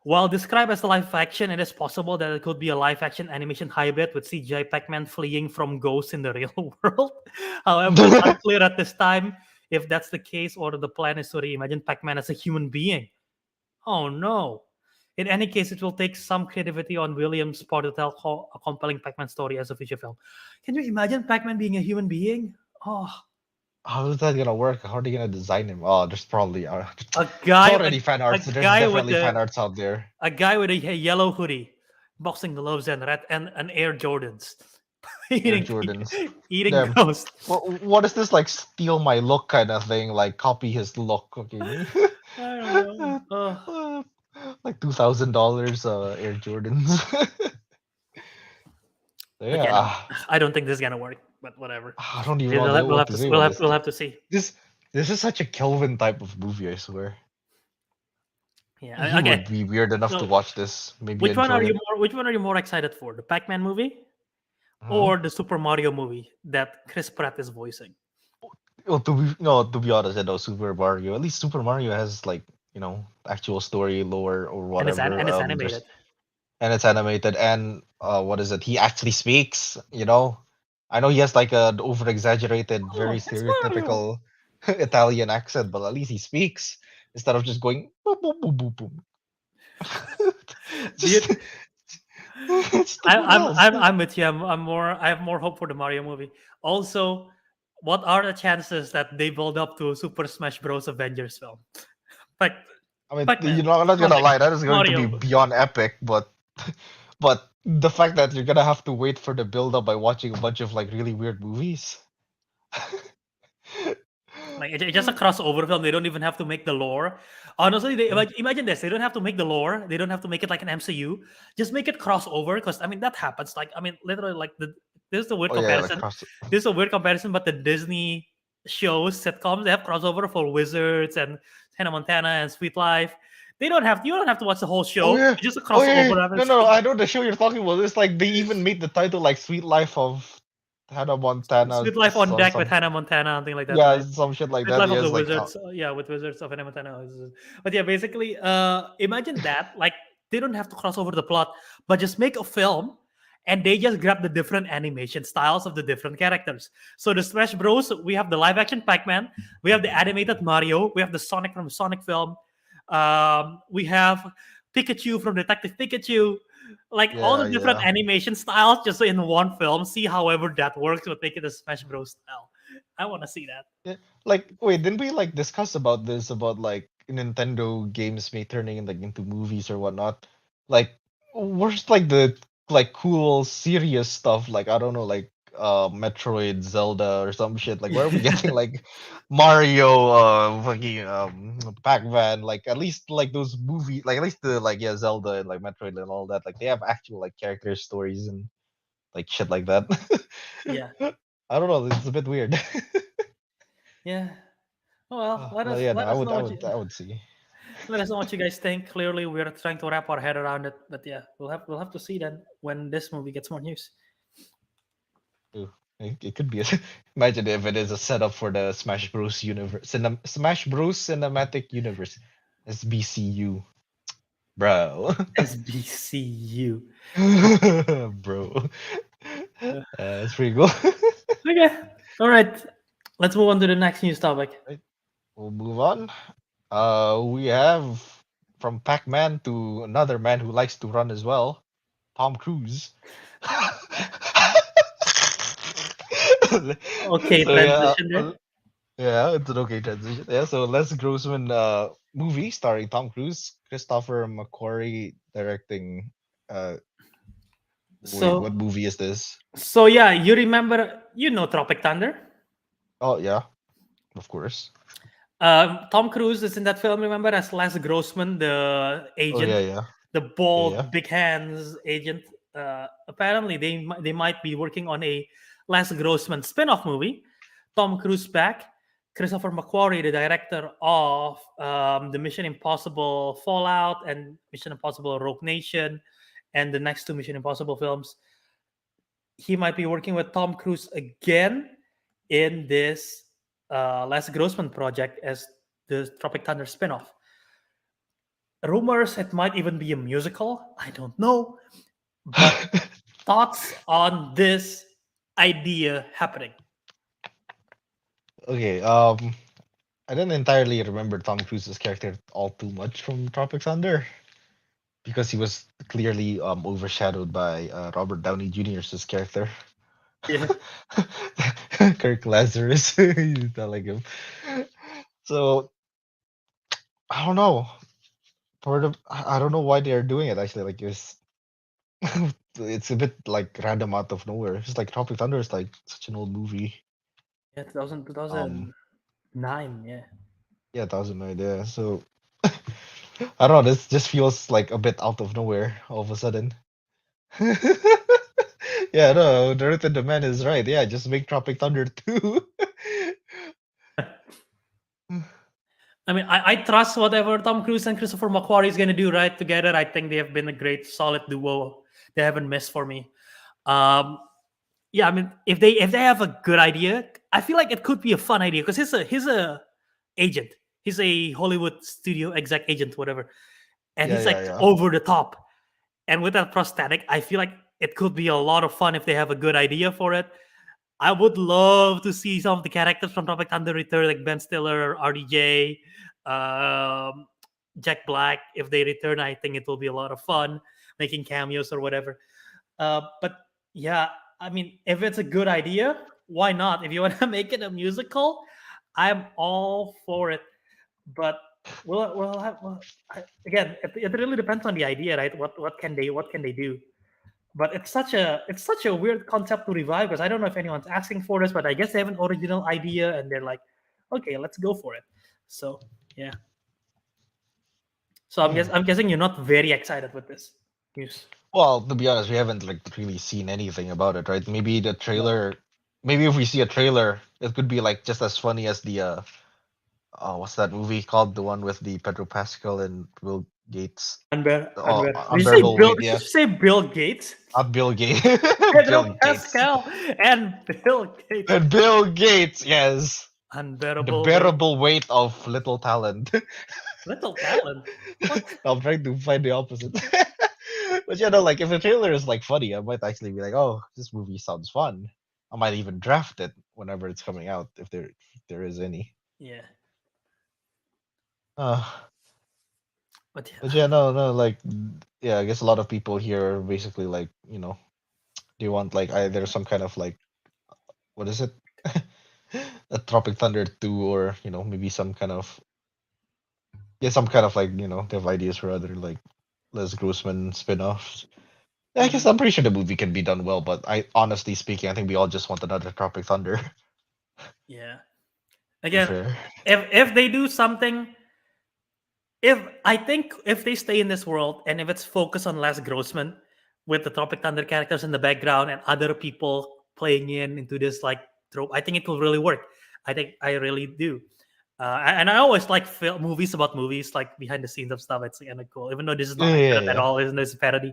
While described as live action, it is possible that it could be a live action animation hybrid with CGI Pac-Man fleeing from ghosts in the real world. However, it's unclear at this time if that's the case or the plan is to reimagine Pac-Man as a human being. Oh no. In any case, it will take some creativity on Williams' part to tell a compelling Pac-Man story as a feature film. Can you imagine Pac-Man being a human being? Oh, How is that gonna work? How are they gonna design him? Oh, there's probably a there's guy, already fan a arts. There's guy with definitely fan arts out there. a guy with a yellow hoodie, boxing gloves and red and Air Jordans, Air eating Jordans. eating Damn. ghost. What is this like steal my look kind of thing? Like copy his look, okay? I don't know. Like $2,000 Air Jordans. So But yeah, yeah, no, I don't think this is gonna work. But whatever. I don't even We'll know have, we'll what have to to say we'll about have this. we'll have to see. This is such a Kelvin type of movie, I swear. Yeah. He Okay. would be weird enough to So watch this, maybe enjoy it. which one are you more excited for? The Pac-Man movie Mhm. or the Super Mario movie that Chris Pratt is voicing. Well, to be honest, I know Super Mario. At least Super Mario has like actual story, lore, or whatever. And it's animated. And it's animated, and what is it? He actually speaks. I know he has like an over exaggerated, very Oh, it's Mario. stereotypical Italian accent, but at least he speaks instead of just going boom boom boom boom boom. Do you, Just it's like what else? I'm with you. I have more hope for the Mario movie. Also, what are the chances that they build up to Super Smash Bros. Avengers film? Like I mean, Pac-Man, I'm not gonna Sonic, lie, that is going to be Mario. beyond epic, but the fact that you're gonna have to wait for the build up by watching a bunch of like really weird movies. Like it's just a crossover film. They don't even have to make the lore. Honestly, imagine this. They don't have to make the lore. They don't have to make it like an MCU. Just make it crossover because I mean that happens. Like I mean, literally, like this is a weird Oh yeah, like comparison. cross. This is a weird comparison, but the Disney shows, sitcoms, they have crossover for Wizards and Hannah Montana and Sweet Life. They don't have You don't have to watch the whole Oh show. yeah. It's just a Oh yeah. crossover No, episode. no, I know the show you're talking about. It's like they even made the title like "Sweet Life of Hannah Montana" Sweet Life on or Deck with some Hannah Montana, something like that, yeah, right? some shit like Sweet that. Life of Yeah, the it's like Wizards, yeah, with Wizards of Hannah Montana. But yeah, basically, imagine that. Like, they don't have to cross over the plot, but just make a film, and they just grab the different animation styles of the different characters. So the Smash Bros, we have the live action Pac-Man, we have the animated Mario, we have the Sonic from Sonic film, we have Pikachu from Detective Pikachu. Like all yeah, the different yeah. animation styles just in one film. See however that works, but make it a Smash Bros style. I want to see that. Yeah, like, wait, didn't we like discuss about this about like Nintendo games may turning like into movies or whatnot? Like, where's like the like cool serious stuff? Like, I don't know, like Metroid, Zelda, or some shit. Like, where are we getting like Mario, fucking Pac-Man? Like, at least like those movie, like at least the like yeah Zelda and like Metroid and all that. Like, they have actual like character stories and like shit like that. Yeah, I don't know. It's a bit weird. yeah. Oh, well, Well, yeah, no, let us know I would see. let us know what you guys think. Clearly, we're trying to wrap our head around it, but yeah, we'll have to see then when this movie gets more news. Ooh, it could be. Imagine if it is a setup for the Smash Bros. Universe, Smash Bros. Cinematic Universe, SBCU, bro, SBCU. bro. Uh, That's pretty cool. okay, all right. Let's move on to the next news topic. Right, we'll move on. We have from Pac-Man to another man who likes to run as well, Tom Cruise. Okay, So yeah, transition there. yeah, it's an okay transition. Yeah, so Les Grossman movie starring Tom Cruise, Christopher McQuarrie directing. Uh, wait, what So, movie is this? yeah, you remember, Tropic Thunder? Oh yeah, of course. Tom Cruise is in that film. Remember, as Les Grossman, the Oh agent, yeah, yeah, the yeah, yeah. bald, big hands agent. Apparently, they might be working on a Les Grossman spin-off movie. Tom Cruise back. Christopher McQuarrie, the director of the Mission Impossible Fallout and Mission Impossible Rogue Nation, and the next two Mission Impossible films. He might be working with Tom Cruise again in this Les Grossman project as the Tropic Thunder spinoff. Rumors it might even be a musical. I don't know. But thoughts on this idea happening? Okay. I didn't entirely remember Tom Cruise's character all too much from Tropic Thunder because he was clearly overshadowed by Robert Downey Jr.'s character. Yeah. Kirk Lazarus. He's not like him. So I don't know. I don't know why they're doing it actually. Like it's a bit like random out of nowhere. It's like Tropic Thunder is like such an old movie. Yeah, 2000, Um 2009. Yeah. yeah, 2009, yeah. So I don't know, this just feels like a bit out of nowhere all of a sudden. Yeah, no, the Earth and the Man is right. Yeah, just make Tropic Thunder 2. I mean, I trust whatever Tom Cruise and Christopher McQuarrie is going to do right together. I think they have been a great, solid duo. They haven't missed for me. Um, yeah, I mean, if they have a good idea, I feel like it could be a fun idea because he's a agent. He's a Hollywood studio exec agent, whatever, and Yeah, he's yeah, like yeah. over the top. And with that prosthetic, I feel like it could be a lot of fun if they have a good idea for it. I would love to see some of the characters from Tropic Thunder return, like Ben Stiller, RDJ, um, Jack Black. If they return, I think it will be a lot of fun making cameos or whatever. But yeah, I mean, if it's a good idea, why not? If you want to make it a musical, I'm all for it. But again, it really depends on the idea, right? What can they do? But it's such a weird concept to revive because I don't know if anyone's asking for this, but I guess they have an original idea and they're like, okay, let's go for it. So yeah. So Hmm. I'm guessing you're not very excited with this news. Well, to be honest, we haven't like really seen anything about it, right? Maybe the No. trailer. Maybe if we see a trailer, it could be like just as funny as the what's that movie called? The one with the Pedro Pascal and Will Gates. Did you say Unbearable Bill? Weight, Did you yeah. say Bill Gates? Bill Gates. Bill Pedro Gates. Pascal and Bill Gates. And Bill Gates, yes. The Unbearable weight. bearable weight of little talent. Little talent. What? I'm trying to find the opposite. But yeah, no, like if the trailer is like funny, I might actually be like, oh, this movie sounds fun. I might even draft it whenever it's coming out, if there is any. Yeah. Uh, But but yeah. yeah, no, like yeah, I guess a lot of people here are basically like, they want like either some kind of like what is it? A Tropic Thunder 2 or, maybe some kind of like, they have ideas for other like Les Grossman spin-offs. Yeah, I guess Mhm. I'm pretty sure the movie can be done well, but I honestly speaking, I think we all just want another Tropic Thunder. To Yeah. be Again, fair. if they do something, if I think if they stay in this world and if it's focused on Les Grossman with the Tropic Thunder characters in the background and other people playing into this like trope, I think it will really work. I think I really do. And I always like movies about movies, like behind the scenes of stuff. It's kind of cool, even though this is Yeah, not yeah, accurate at yeah. all. Isn't this a parody?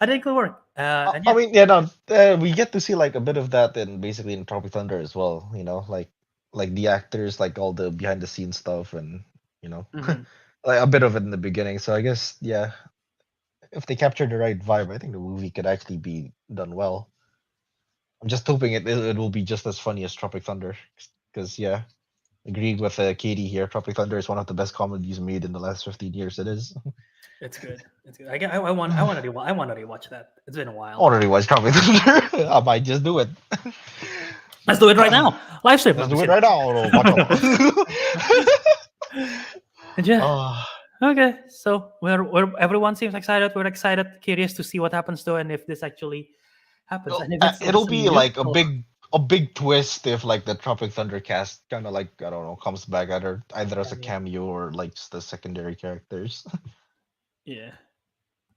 I think it will work. And I yeah. mean, yeah, no, we get to see like a bit of that in basically in Tropic Thunder as well. Like the actors, like all the behind the scenes stuff, and you know, Mhm. like a bit of it in the beginning. So I guess yeah, if they capture the right vibe, I think the movie could actually be done well. I'm just hoping it will be just as funny as Tropic Thunder, because yeah, agreeing with Katie here, Tropic Thunder is one of the best comedies made in the last 15 years. It is. It's good. It's good. I want to rewatch that. It's been a while. Already watched Tropic Thunder. I might just do it. Let's do it right now. Live stream. Let's I'm do just it right now. Watch out. And yeah. uh, Okay. So everyone seems excited. We're excited, curious to see what happens though, and if this actually happens, and if it'll it's a be like a musical. big twist if like the Tropic Thunder cast kind of like I don't know comes back either as a Yeah. cameo or like just the secondary characters. Yeah.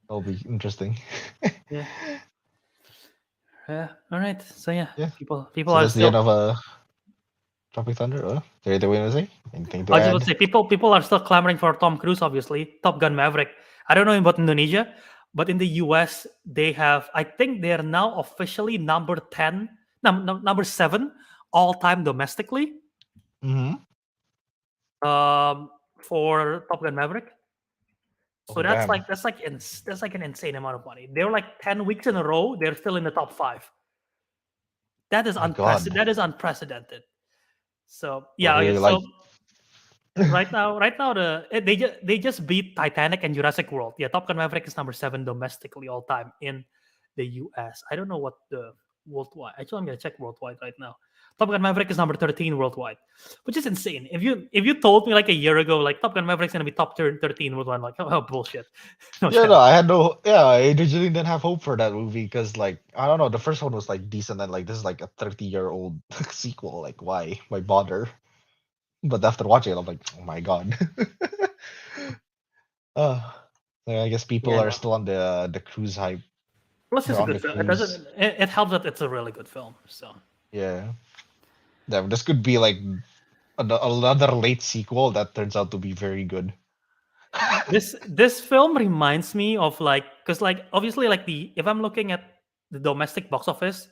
That'll be interesting. Yeah. All right. So yeah, Yeah. people So are that's the end still. of Tropic Thunder. Is there anything to say? Anything to I just would add? say people are still clamoring for Tom Cruise. Obviously, Top Gun Maverick. I don't know about Indonesia, but in the U.S. they have. I think they are now officially number 10, number 7 all time domestically. Mm-hmm. For Top Gun Maverick. So Oh that's damn! like that's like an insane amount of money. They're like 10 weeks in a row. They're still in the top 5. That is My God. unprecedented. That is unprecedented. So So yeah, okay. they So like. right now, they just beat Titanic and Jurassic World. Yeah, Top Gun Maverick is number 7 domestically all time in the US. I don't know what the worldwide. Actually, I'm gonna check worldwide right now. Top Gun Maverick is number 13 worldwide, which is insane. If you told me like a year ago, like Top Gun Maverick's gonna be top 13 worldwide, I'm like, oh bullshit, no Yeah, no, chance. I had no. Yeah, I originally didn't have hope for that movie because, like, I don't know, the first one was like decent, and like this is like a 30-year-old sequel. Like, why bother? But after watching it, I'm like, oh my God. uh, so I guess people Yeah, are no. still on the cruise hype. Plus, They're it's a on good the film. It cruise. doesn't. It helps that it's a really good film. So Yeah, this could be like another late sequel that turns out to be very good. this film reminds me of like because like obviously like the if I'm looking at the domestic box office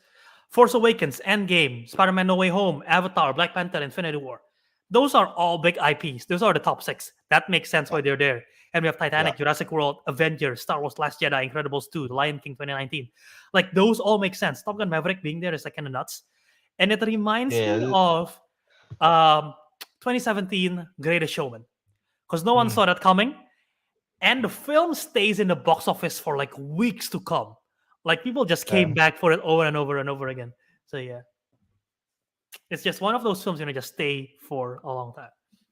Force Awakens, Endgame, Spider-Man: No Way Home, Avatar, Black Panther, Infinity War. Those are all big IPs. Those are the top six. That makes sense Yeah, why they're there. And we have yeah, Titanic, Jurassic World, Avengers, Star Wars: Last Jedi, Incredibles 2, The Lion King 2019. Like those all make sense. Top Gun Maverick being there is like kind of nuts. And it reminds me yeah. of um, 2017 Greatest Showman because no one Mm, saw that coming, and the film stays in the box office for like weeks to come. Like people just came yeah. back for it over and over and over again. So yeah, it's just one of those films just stay for a long time.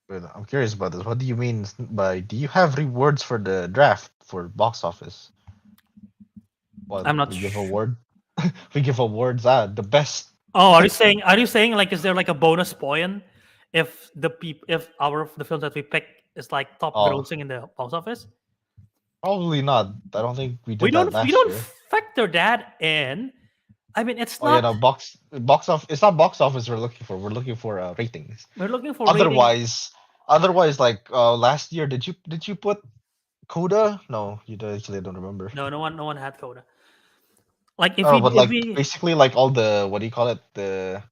Wait, I'm curious about this. What do you mean by? Do you have rewards for the draft for box office? What I'm not we give sure. award? We give awards. Ah, the best. Oh, are you saying like is there like a bonus point if if our the films that we pick is like top Oh, grossing in the box office? probably not. I don't think we We did that don't we last don't year. factor that in. I mean, it's Oh yeah, not. no box off. It's not box office we're looking for. We're looking for ratings. We're looking for rating. Otherwise, otherwise, like last year, did you put Coda? No, actually don't remember. No, no one had Coda. Like if No, we but if like we basically like all the what do you call it? The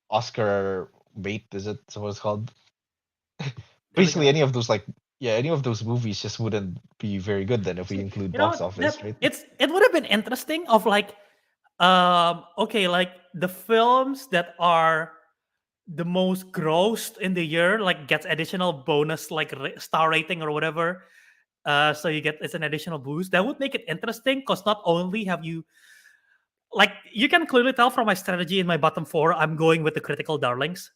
Oscar bait, is it? So what it's called? You're looking Basically, at any of those like yeah, any of those movies just wouldn't be very good then if we see, include you know box what? office, right? It would have been interesting of like okay, like the films that are the most grossed in the year like gets additional bonus like star rating or whatever. So you get it's an additional boost. That would make it interesting because not only have you like you can clearly tell from my strategy in my bottom four, I'm going with the critical darlings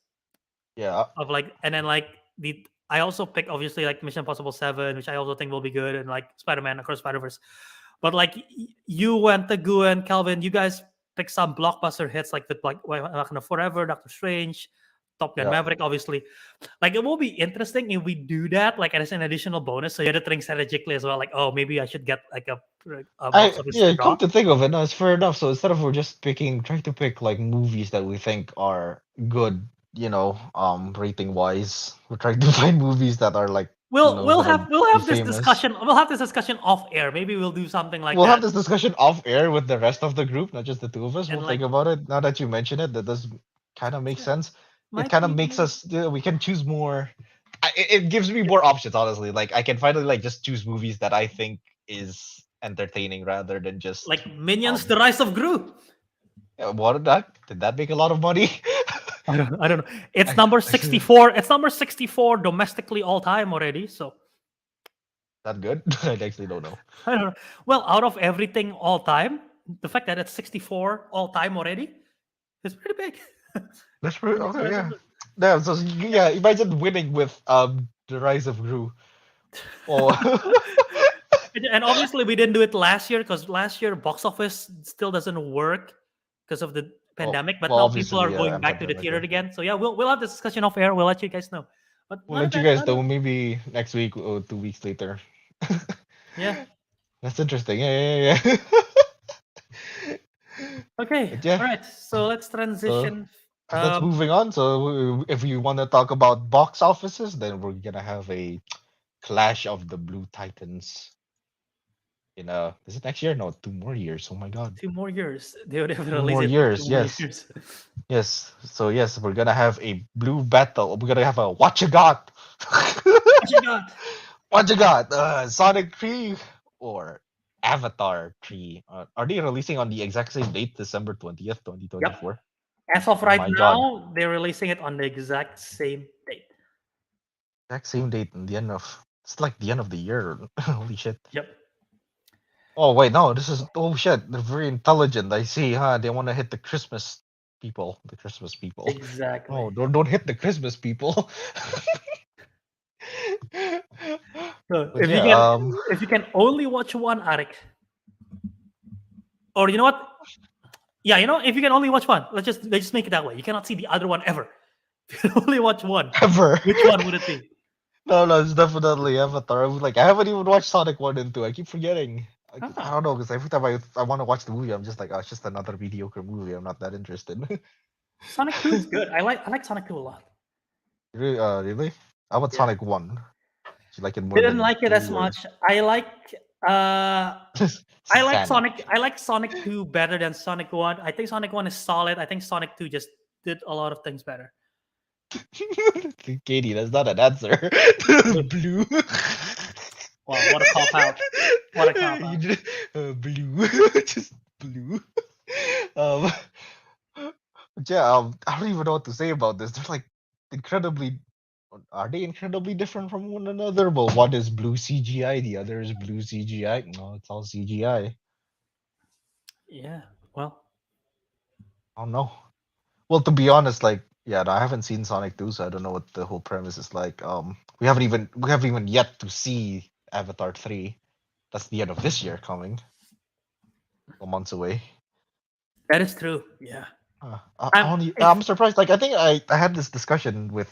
Yeah, of like, and then like the I also pick obviously like Mission Impossible 7, which I also think will be good, and like Spider-Man Across Spider-Verse. But like you and Teguh and Calvin, you guys pick some blockbuster hits like with like Wakanda Forever, Doctor Strange, Top Gun yeah. Maverick, obviously. Like it will be interesting if we do that, like as an additional bonus. So you have to think strategically as well, like, oh, maybe I should get like a box I office yeah, draw. come to think of it, no, it's fair enough. So instead of we're just trying to pick like movies that we think are good, rating wise, we're trying to find movies that are like, We'll we'll gonna have we'll be have this famous. discussion. We'll have this discussion off air. Maybe we'll do something like We'll have that, this discussion off air with the rest of the group, not just the two of us. and We'll like think about it. Now that you mention it, that does kind of make yeah, sense. It might kind of be makes us, we can choose more. It gives me more options, honestly. Like I can finally like just choose movies that I think is entertaining rather than just like Minions: um. The Rise of Gru. Yeah, what did that make a lot of money? I don't know. It's I, number I should 64. It's number 64 domestically all time already. So that good? I actually don't know. I don't know. Well, out of everything all time, the fact that it's 64 all time already is pretty big. That's pretty Minions: The okay. Rise of Yeah. Gru. Yeah. So Yeah. yeah, imagine winning with the Rise of Gru. Oh. And obviously we didn't do it last year because last year box office still doesn't work because of the well, pandemic. But well, now people are obviously, going I'm back to the pandemic. theater Yeah. again. So yeah, we'll have this discussion off air. We'll let you guys know. But We'll let you guys not a know bad. maybe next week or 2 weeks later. Yeah. That's interesting. Yeah, yeah, yeah. Okay. But yeah, All right. So let's so transition. that's Um, moving on. So if you want to talk about box offices, then we're gonna have a clash of the Blue Titans in is it next year? No, 2 more years. Oh my god. 2 more years. They would have Two released more it in years, 2 more yes. years. Yes. So yes, we're gonna have a blue battle. We're gonna have a what you got? What you got? What you got? Sonic 3 or Avatar 3? Are they releasing on the exact same date, December 20th, Yep. 2024? As of Oh right my god. now, they're releasing it on the exact same date. Exact same date in the end of it's like the end of the year. Holy shit. Yep. Oh wait, no, this is oh shit. They're very intelligent. I see, huh? They want to hit the Christmas people. The Christmas people. Exactly. Oh, don't hit the Christmas people. So But yeah, if you can only watch one, Arik, or you know what? Yeah, if you can only watch one, let's just make it that way. You cannot see the other one ever. If you can only watch one, ever. which one would it be? No, no, it's definitely Avatar. I haven't even watched Sonic 1 and 2. I keep forgetting. I Ah, don't know, because every time I want to watch the movie, I'm just like, oh, it's just another mediocre movie. I'm not that interested. Sonic 2 is good. I like Sonic 2 a lot. Really? How about Yeah. Sonic 1? Do you like it more Didn't than like it 2 as or much. I like Uh, I like Sand. Sonic. I like Sonic 2 better than Sonic 1. I think Sonic 1 is solid. I think Sonic 2 just did a lot of things better. Katie, that's not an answer. Blue. Blue. Wow, what a cop out. What a cop You out. just, blue. Just blue. Um, yeah, I don't even know what to say about this. They're like incredibly. Are they incredibly different from one another? Well, one is blue CGI, the other is blue CGI. No, it's all CGI. Yeah. Well, I don't know. Well, to be honest, like, yeah, no, I haven't seen Sonic 2, so I don't know what the whole premise is like. We haven't even yet to see Avatar 3. That's the end of this year coming, a months away. that is true. Yeah. I'm If surprised. Like, I think I had this discussion with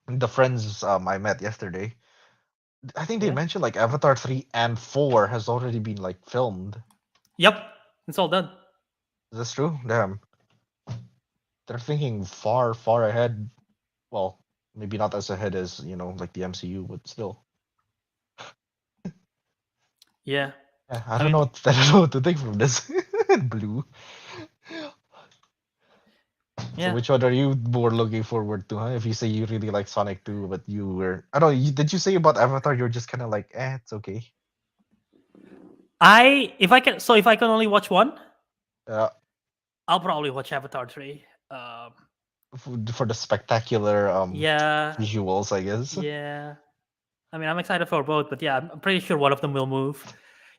the friends I met yesterday. I think they yeah. mentioned like Avatar 3 and 4 has already been like filmed. Yep. It's all done. Is this true? Damn. They're thinking far, far ahead. Well, maybe not as ahead as, like the MCU, but still. Yeah. Yeah, I I don't mean, know what, I don't know what to think from this. Blue. So yeah. which one are you more looking forward to, huh? If you say you really like Sonic 2, but you were I don't know, did you say about Avatar you're just kinda like, it's okay. If I can only watch one, Uh I'll probably watch Avatar 3. for the spectacular Yeah. visuals, I guess. Yeah. I mean, I'm excited for both, but yeah, I'm pretty sure one of them will move.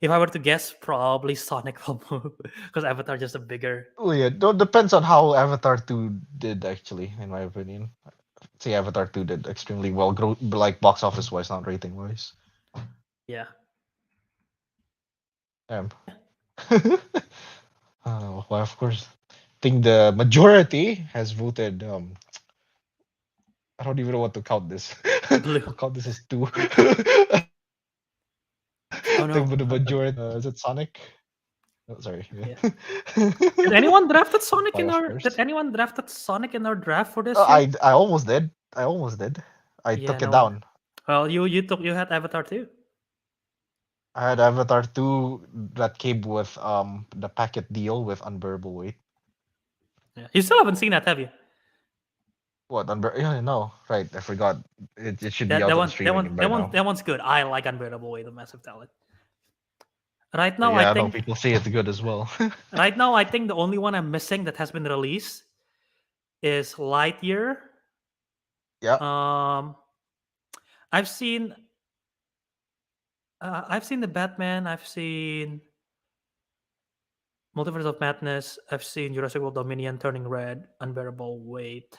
If I were to guess, probably Sonic will move because Avatar just a bigger. Oh yeah, no, depends on how Avatar 2 did actually, in my opinion. Say Avatar 2 did extremely well, like box office wise, not rating wise. Yeah. Damn. Well, of course. I think the majority has voted. I don't even know what to count this. I'll Blue. count this as two. Oh Think no. with the majority. Is it Sonic? Oh, sorry. Yeah. Yeah. Did anyone drafted Sonic Why, in of our? Did course. anyone drafted Sonic in our draft for this year? I almost did. I almost did. I Yeah. took it No one. down. Well, you had Avatar too. I had Avatar 2 that came with the packet deal with unbearable weight. Yeah. You still haven't seen that, have you? What Yeah, no, right. I forgot. It should be out on streaming by now. That one's good. I like Unbearable Weight of Massive Talent. Right But now, I yeah, I know think people say it's good as well. right now I think the only one I'm missing that has been released is Lightyear. Yeah. Um, I've seen the Batman. I've seen Multiverse of Madness. I've seen Jurassic World Dominion, Turning Red, Unbearable Weight,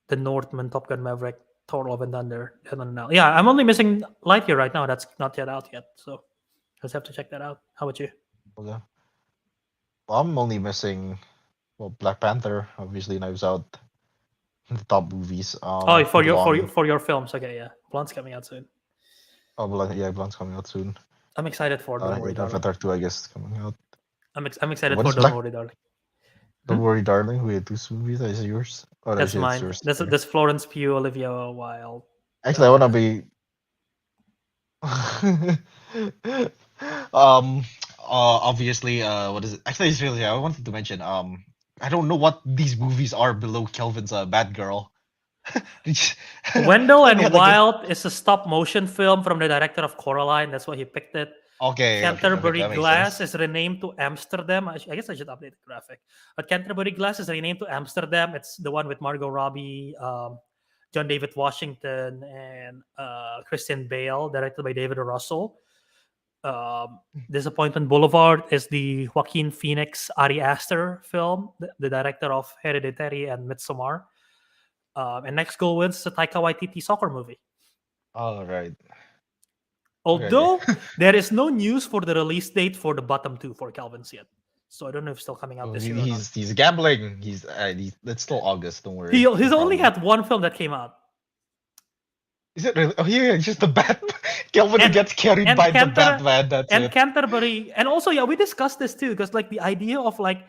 The Northman, Top Gun Maverick, Thor: Love and Thunder, and now. Yeah, I'm only missing Lightyear right now. That's not yet out yet, so let's have to check that out. How about you? Okay. I'm only missing Black Panther, obviously Knives Out, the top movies. Oh, for Blonde. for your films. Okay, yeah, Blonde's coming out soon. Oh, yeah, Blonde's coming out soon. I'm excited for Don't Worry, Darling. Avatar 2, I guess, is coming out. I'm excited What for is Don't Black? Worry, Darling. Don't worry, darling. We had two movies. Is it yours? Oh, no, That's it's mine. yours. That's Sorry. that's Florence Pugh, Olivia Wilde. Actually, I wanna be. Obviously, what is it? Actually, it's really. I wanted to mention. I don't know what these movies are below Kelvin's Batgirl. Wendell They and had like a. Wild is a stop motion film from the director of Coraline. That's why he picked it. Okay, Canterbury that makes Glass sense. is renamed to Amsterdam. I guess I should update the graphic. But Canterbury Glass is renamed to Amsterdam. It's the one with Margot Robbie, John David Washington, and Christian Bale, directed by David O. Russell. Disappointment Boulevard is the Joaquin Phoenix Ari Aster film, the director of Hereditary and Midsommar. And Next Goal Wins is a Taika Waititi soccer movie. All right. Okay. Although there is no news for the release date for the bottom two for Calvin's yet. So I don't know if it's still coming out Oh, this year or not. he's gambling. It's still August. Don't worry. He's No only problem. had one film that came out. Is it really? Oh yeah, it's just the Batman. Kelvin And gets carried and by the Canter Batman. That's and it. Canterbury, and also yeah, we discussed this too because like the idea of like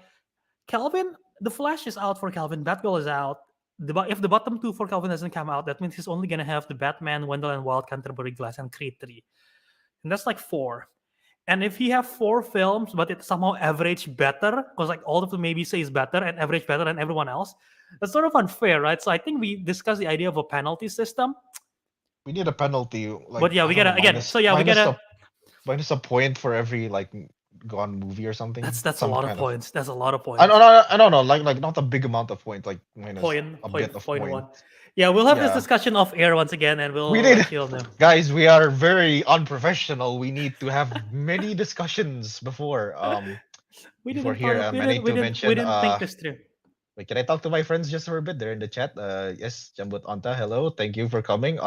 Calvin, the Flash is out for Calvin, Batgirl is out. If the bottom two for Calvin doesn't come out, that means he's only gonna have the Batman, Wendell and Wild, Canterbury Glass, and Creed 3. and that's like four. And if you have four films, but it somehow average better, because like all of them maybe say is better and average better than everyone else, that's sort of unfair, right? So I think we discussed the idea of a penalty system. We need a penalty, like But yeah, I we don't know, gotta again. So yeah, we gotta. minus a point for every like gone movie or something. That's a Some lot of kind of points. That's a lot of I points. don't know, I don't know, like not a big amount of points, like minus Point, a point, bit of point point. one. Yeah, we'll have this Yeah. discussion off air once again, and We we'll need let you all know. guys, we are very unprofessional. We need to have many discussions We before didn't thought here. of, we I didn't need we to didn't we mention didn't think this through. wait, can I talk to my friends just for a bit? They're in the chat. Yes, Jambut Anta, hello. Thank you for coming.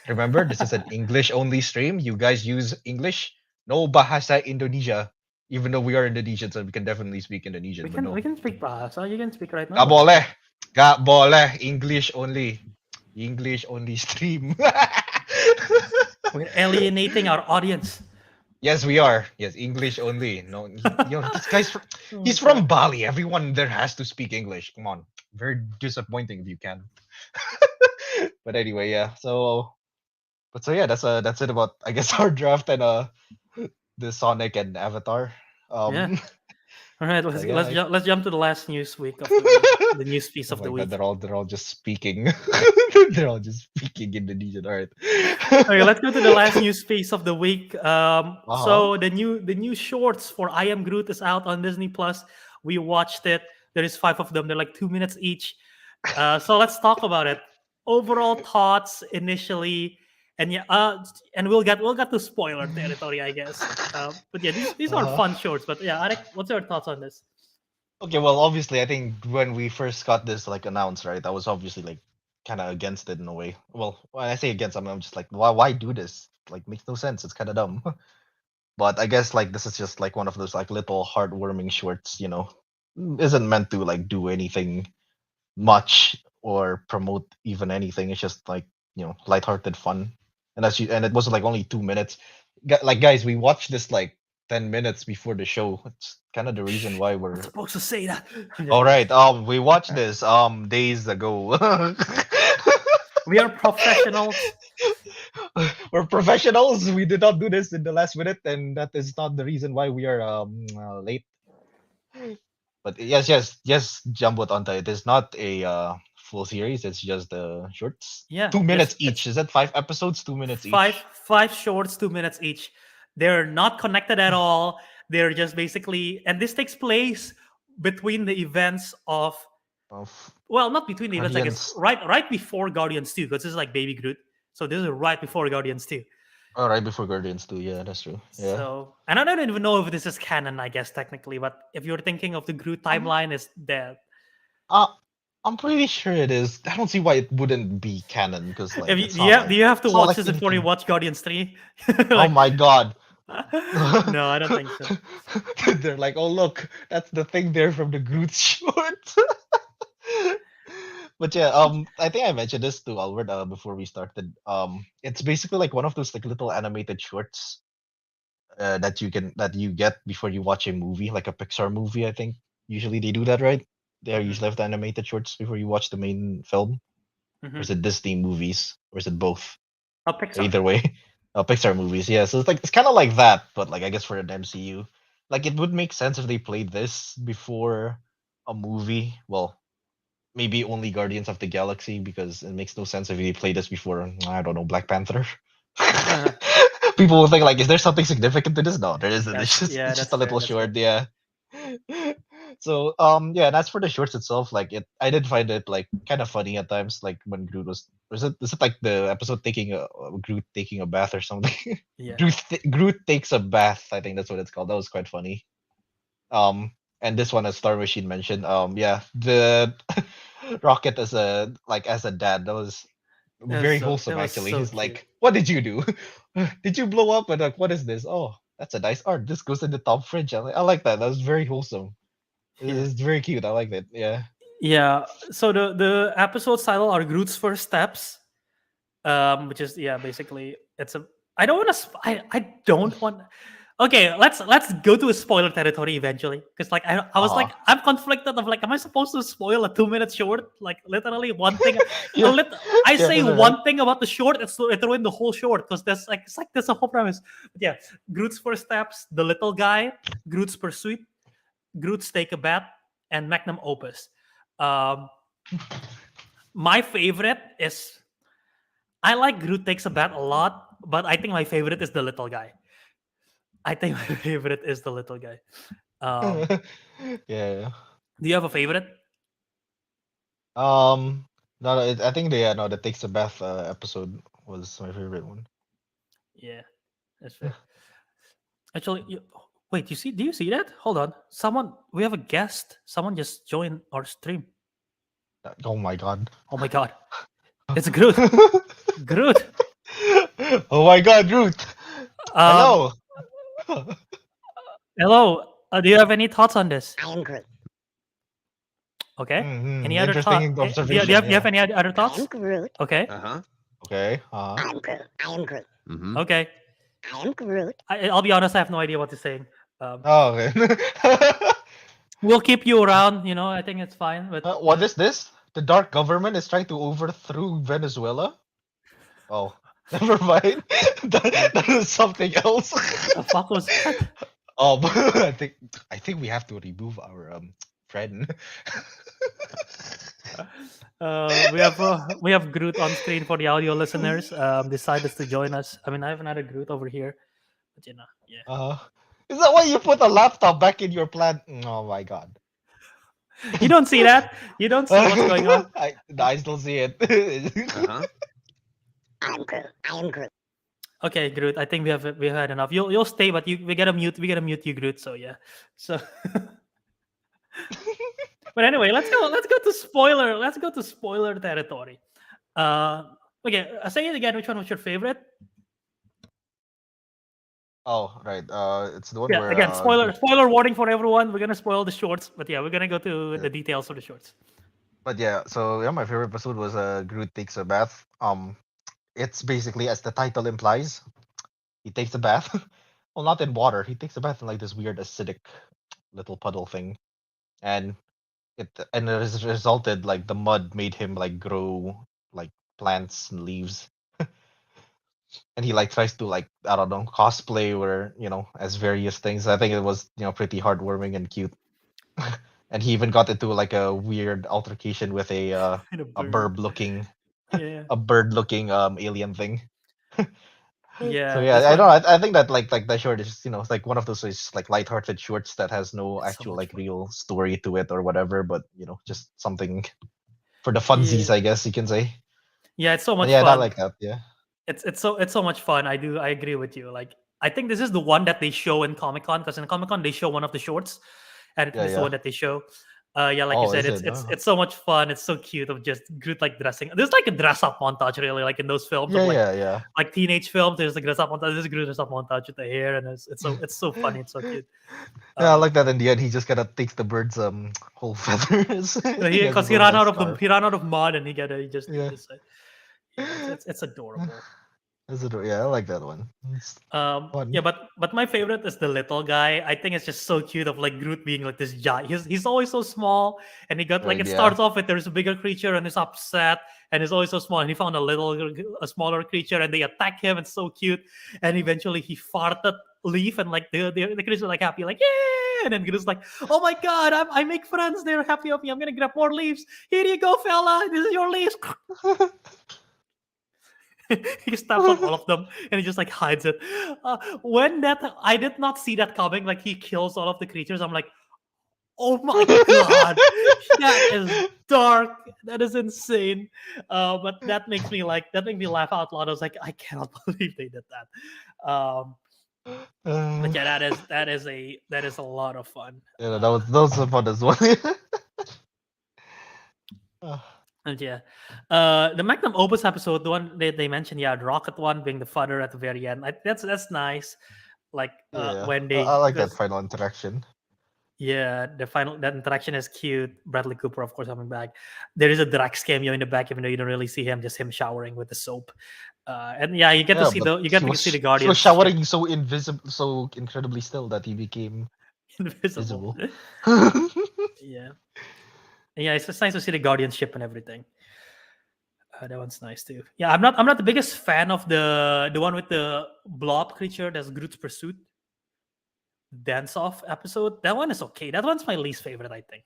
Remember, this is an English only stream. You guys use English, no bahasa Indonesia. Even though we are Indonesians and we can definitely speak Indonesian, but We no. can speak Bahasa. You can speak right now. Gak boleh. Gak boleh. English only. English only stream. We're alienating our audience. Yes, we are. Yes, English only. No, this guy's Oh my he's from God. Bali. Everyone there has to speak English. Come on. Very disappointing if you can. But anyway, yeah. So yeah, that's it about I guess our draft and the Sonic and Avatar. Yeah. Um All right, so yeah. let's jump to the last news week of the week, the news piece Oh of my the god, week. they're all just speaking. They're all just speaking Indonesian. All right. Okay, let's go to the last news piece of the week. Uh-huh. So the new shorts for I Am Groot is out on Disney Plus. We watched it. There is five of them. They're like 2 minutes each. So let's talk about it. Overall thoughts initially, and yeah, and we'll get to spoiler territory, I guess. But yeah, these are Uh-huh. fun shorts. But yeah, Ariq, what's your thoughts on this? Okay, well, obviously, I think when we first got this like announced, right, I was obviously like kind of against it in a way. Well, when I say against, I'm just like, why do this? Like, makes no sense. It's kind of dumb. But I guess like this is just like one of those like little heartwarming shorts, isn't meant to like do anything much or promote even anything. It's just like lighthearted fun. And it was like only 2 minutes. Like guys, we watched this like 10 minutes before the show. It's kind of the reason Shh, why not we're supposed to say that. I'm just all kidding. right. We watched this days ago. We are professionals. We're professionals. We did not do this in the last minute, and that is not the reason why we are late. But yes, Jumbo Tonta. It is not a full series. It's just shorts. Yeah, 2 minutes just each. it's Is that 5 episodes? 2 minutes five each. five shorts, 2 minutes each. They're not connected at all. They're just basically, and this takes place between the events of, Of well, not between the events, I guess, Guardians. right before Guardians 2, because this is like Baby Groot. So this is right before Guardians 2. All right, before Guardians too. Yeah, that's true. Yeah. So, and I don't even know if this is canon, I guess, technically, but if you're thinking of the Groot Um. timeline, is that Uh, I'm pretty sure it is. I don't see why it wouldn't be canon because if like you, it's not yeah, do like you have to it's not watch like this before you anything. watch Guardians 3? Oh Like, my god. no, I don't think so. They're like, oh look, that's the thing there from the Groot short. But yeah, I think I mentioned this to Albert before we started. It's basically like one of those like little animated shorts that you get before you watch a movie, like a Pixar movie. I think usually they do that, right? They are Mhm, usually have the animated shorts before you watch the main film, or is mhm. it Disney movies, or is it both? Pixar. Either way, Pixar movies. Yeah, so it's kind of like that, but like I guess for an MCU, like it would make sense if they played this before a movie. Well, maybe only Guardians of the Galaxy because it makes no sense if they play this before I don't know Black Panther. Uh-huh. People will think like, is there something significant to this? No, there isn't. That's yeah, It's just that's a fair. little That's fair. short. Yeah. So yeah, and as for the shorts itself, like I did find it like kind of funny at times, like when Groot was it like the episode taking a Groot taking a bath or something? Yeah. Groot takes a bath. I think that's what it's called. That was quite funny. Um, and this one, as Star Machine mentioned, yeah, the Rocket as a dad, that was very It wholesome was actually. so He's cute. like, "What did you do? Did you blow up?" And like, "What is this? Oh, that's a nice art. This goes in the top fridge." I like that. That was very wholesome. Yeah. It's very cute. I like it. Yeah. Yeah. So the episode title are Groot's first steps, which is, yeah, basically it's a. I don't want to. I don't want. Okay, let's go to a spoiler territory eventually, because like I was Uh-huh. like I'm conflicted of like, am I supposed to spoil a 2 minute short? Like literally one thing, Yeah. I Yeah, say right. one thing about the short, it ruined the whole short because there's like it's like there's a whole premise. But yeah, Groot's first steps, the little guy, Groot's pursuit, Groot's take a bath, and magnum opus. Um, my favorite is I like Groot takes a bath a lot, but I think my favorite is the little guy. I think my favorite is the little guy. Um, Yeah. do you have a favorite? Um, no, no, I think the Takes a Bath episode was my favorite one. Yeah, that's fair. Actually, wait, do you see that? Hold on. We have a guest. Someone just joined our stream. Oh my God. Oh my god. It's Groot. Groot. Oh my God, Ruth. Um, Hello. hello. Do you have any thoughts on this? I am Groot. Okay. Any other Interesting thought? Do observation. you have Yeah. any other I thoughts? am Groot. Okay. Uh-huh. Okay. I'm Groot. I am Groot. Mm-hmm. Okay. I am Groot. I'll be honest. I have no idea what to say. Oh, okay. We'll keep you around. I think it's fine. But What is this? The dark government is trying to overthrow Venezuela? Oh, never mind. That is something else. the fuck was that? I think we have to remove our friend. We have Groot on screen for the audio listeners. Decided to join us. I mean, I have another Groot over here, but yeah. Is that why you put a laptop back in your plant? Oh my God. You don't see that. You don't see what's going on. I still see it. Uh-huh. I'm Groot. I am Groot. Okay, Groot. I think we have had enough. You'll stay, but we gotta mute you, Groot. So yeah. So. But anyway, let's go to spoiler. Let's go to spoiler territory. Okay, say it again. Which one was your favorite? Oh, right. It's the one Yeah, where again, spoiler warning for everyone. We're gonna spoil the shorts, but yeah, we're gonna go to the details of the shorts. But yeah, so yeah, my favorite episode was Groot takes a bath. It's basically, as the title implies, he takes a bath. Well, not in water. He takes a bath in like this weird acidic little puddle thing, and it resulted like the mud made him like grow like plants and leaves, and he like tries to like, I don't know, cosplay or as various things. I think it was pretty heartwarming and cute. And he even got into like a weird altercation with a And a a bird. bird looking Yeah, a bird looking alien thing. So yeah. yeah, This I know. one, I think that like that short is just, it's like one of those is like lighthearted shorts that has no it's so actual much like fun. real story to it or whatever, but just something for the Yeah, funsies, I guess you can say. yeah. It's so But much yeah, not fun. like that. Yeah, It's so much fun. I agree with you. Like I think this is the one that they show in Comic Con, because in Comic Con they show one of the shorts, and I think yeah, this is the yeah. one that they show. Yeah, like you Oh, said, is it's it? it's it's so much fun. It's so cute of just Groot like dressing. There's like a dress up montage really, like in those films of Yeah, yeah, yeah. like teenage films. There's like dress up montage. There's a Groot dress up montage with the hair, and it's so funny. It's so cute. Yeah, I Um, like that. In the end, he just kind of takes the bird's whole feathers. He has because his own nice scarf. he ran out of mud, and he Yeah. just yeah, it's adorable. Yeah, I like that one. It's Yeah, fun. but my favorite is the little guy. I think it's just so cute of like Groot being like this giant. He's always so small, and he got like Right? it Yeah. starts off with there's a bigger creature and he's upset, and he's always so small, and he found a smaller creature and they attack him. It's so cute, and eventually he farted leaf, and like the creature like happy like yeah, and then Groot's like, oh my god, I make friends. They're happy of me. I'm gonna grab more leaves. Here you go, fella. This is your leaves. He steps on all of them and he just like hides it. When that I did not see that coming, like he kills all of the creatures. I'm like, oh my god, that is dark. That is insane. But that makes me laugh out loud. I was like, I cannot believe they did that. But yeah, that is a lot of fun. Yeah, that was fun as well. And yeah, the Magnum Opus episode, the one they mentioned, yeah, the rocket one being the father at the very end. That's nice. Like Yeah, when I like that because final interaction. yeah, that interaction is cute. Bradley Cooper, of course, coming back. There is a Drax cameo in the back, even though you don't really see him, just him showering with the soap. And yeah, you get to Yeah, see but you get to see the he was Guardians ship showering so invisible, so incredibly still that he became invisible. visible. Yeah, yeah, it's just nice to see the Guardian ship and everything. That one's nice too. Yeah, I'm not the biggest fan of the one with the blob creature that's Groot's Pursuit dance off episode. That one is okay. That one's my least favorite, I think.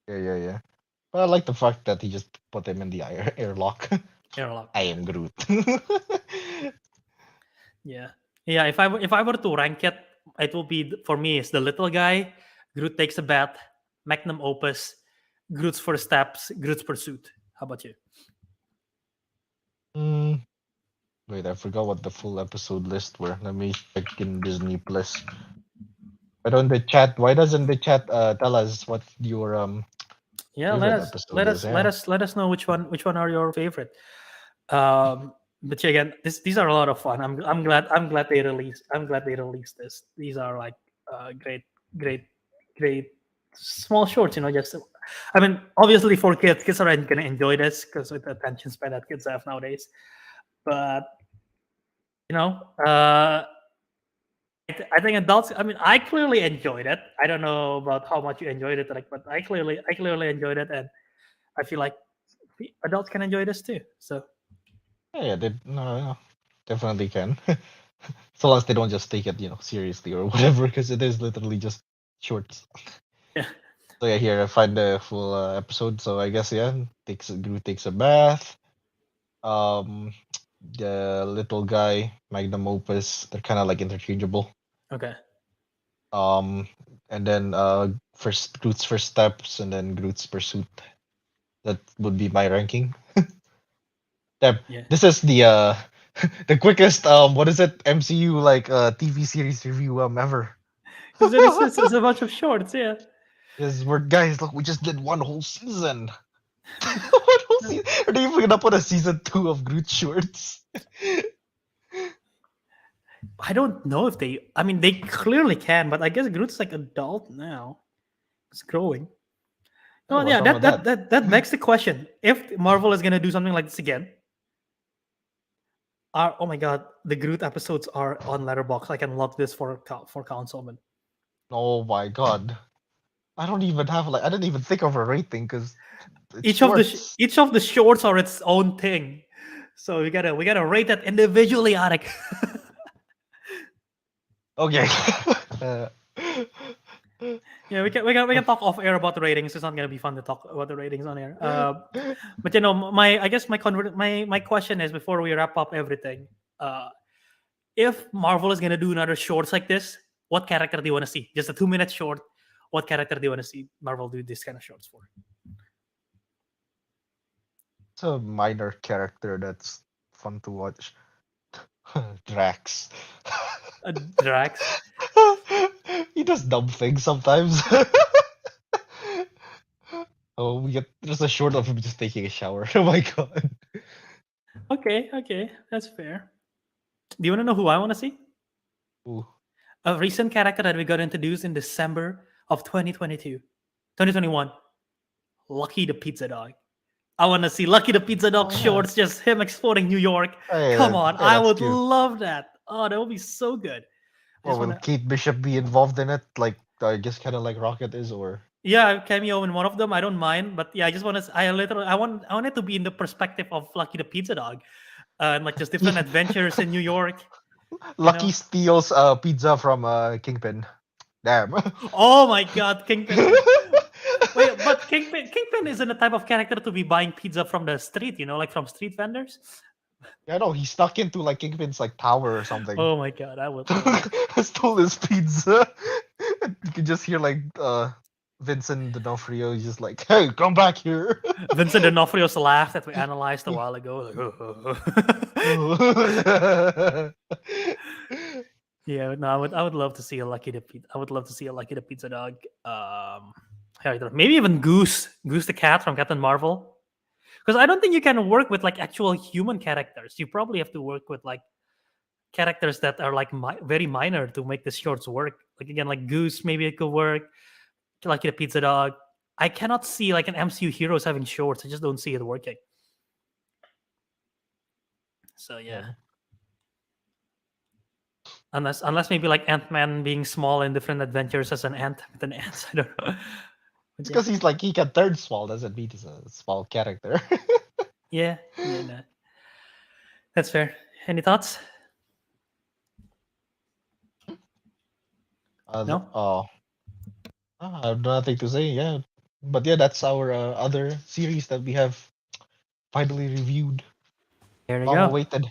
Yeah. But I like the fact that he just put him in the airlock. Airlock. I am Groot. Yeah, yeah. If I were to rank it, it will be for me. It's the little guy. Groot takes a bath. Magnum opus. Groot's first steps. Groot's pursuit. How about you? Hmm. Wait, I forgot what the full episode list were. Let me check in Disney Plus. Why doesn't the chat tell us what your Yeah, favorite episode is? Yeah. let us know which one are your favorite. But yeah, again, these are a lot of fun. I'm glad they released this. These are like great great great small shorts. You know, just I mean, obviously for kids are gonna enjoy this because with the attention span that kids have nowadays. But you know, I think adults. I mean, I clearly enjoyed it. I don't know about how much you enjoyed it, like, but I clearly enjoyed it, and I feel like adults can enjoy this too. So Yeah, they no, definitely can. So long as they don't just take it, seriously or whatever, because it is literally just shorts. yeah, So yeah, here I find the full episode. So I guess Groot takes a bath. Um, the little guy, Magnum Opus, they're kind of like interchangeable. okay, Um, and then first Groot's first steps, and then Groot's pursuit. That would be my ranking. Damn, yeah. this is the the quickest what is it, MCU like TV series review ever. Because it's a bunch of shorts. Yeah. Because we're guys, look, we just did one whole season. One whole season. Are they even gonna put a season 2 of Groot shorts? I don't know if they. I mean, they clearly can, but I guess Groot's like adult now. It's growing. Oh, No, what's yeah, wrong with that? that begs the question: if Marvel is gonna do something like this again, oh my god, the Groot episodes are on Letterbox. I can log this for Councilmen. Oh my god. I didn't even think of a rating because it's shorts. Each of the shorts are its own thing, so we gotta rate that individually, Ariq. Okay. uh, Yeah, we can talk off air about the ratings. It's not gonna be fun to talk about the ratings on air. But I guess my question is before we wrap up everything, if Marvel is gonna do another shorts like this, what character do you want to see? Just a 2 minute short. What character do you want to see Marvel do this kind of shorts for? it's a minor character that's fun to watch. Drax. Drax. He does dumb things sometimes. Oh, there's a short of him just taking a shower. Oh my god. Okay, that's fair. Do you want to know who I want to see? Ooh. A recent character that we got introduced in December of 2021. Lucky the Pizza Dog. I want to see Lucky the Pizza Dog Oh, yeah. shorts, just him exploring New York. Hey, Come on, yeah, I that's would cute. love that. Oh, that would be so good. Or will Kate Bishop be involved in it? Like, I guess kind of like Rocket is, or Yeah, cameo in one of them. I don't mind, but yeah, I just want to. I want it to be in the perspective of Lucky the Pizza Dog, and like just different adventures in New York. Lucky steals pizza from Kingpin. Damn. Oh my God, Kingpin! Wait, but Kingpin isn't the type of character to be buying pizza from the street. Like from street vendors. Yeah, no, he stuck into like Kingpin's like tower or something. Oh my God, I would. Stole his pizza. You can just hear like Vincent D'Onofrio just like, "Hey, come back here." Vincent D'Onofrio's laugh that we analyzed a while ago. Yeah, no, I would love to see a Lucky the Pizza. I would love to see a Lucky the Pizza Dog. Maybe even Goose the cat from Captain Marvel. Because I don't think you can work with like actual human characters. You probably have to work with like characters that are like very minor to make the shorts work. Like again, like Goose, maybe it could work. Lucky the Pizza Dog. I cannot see like an MCU heroes having shorts. I just don't see it working. So yeah. Yeah. Unless maybe like Ant-Man being small in different adventures as an ant with an ant. I don't know. But It's yeah. because he's like he can turn small, doesn't mean he's a small character. Yeah. Yeah. No. That's fair. Any thoughts? No. Oh, I have nothing to say. Yeah, but yeah, that's our other series that we have finally reviewed. There you Long go. awaited.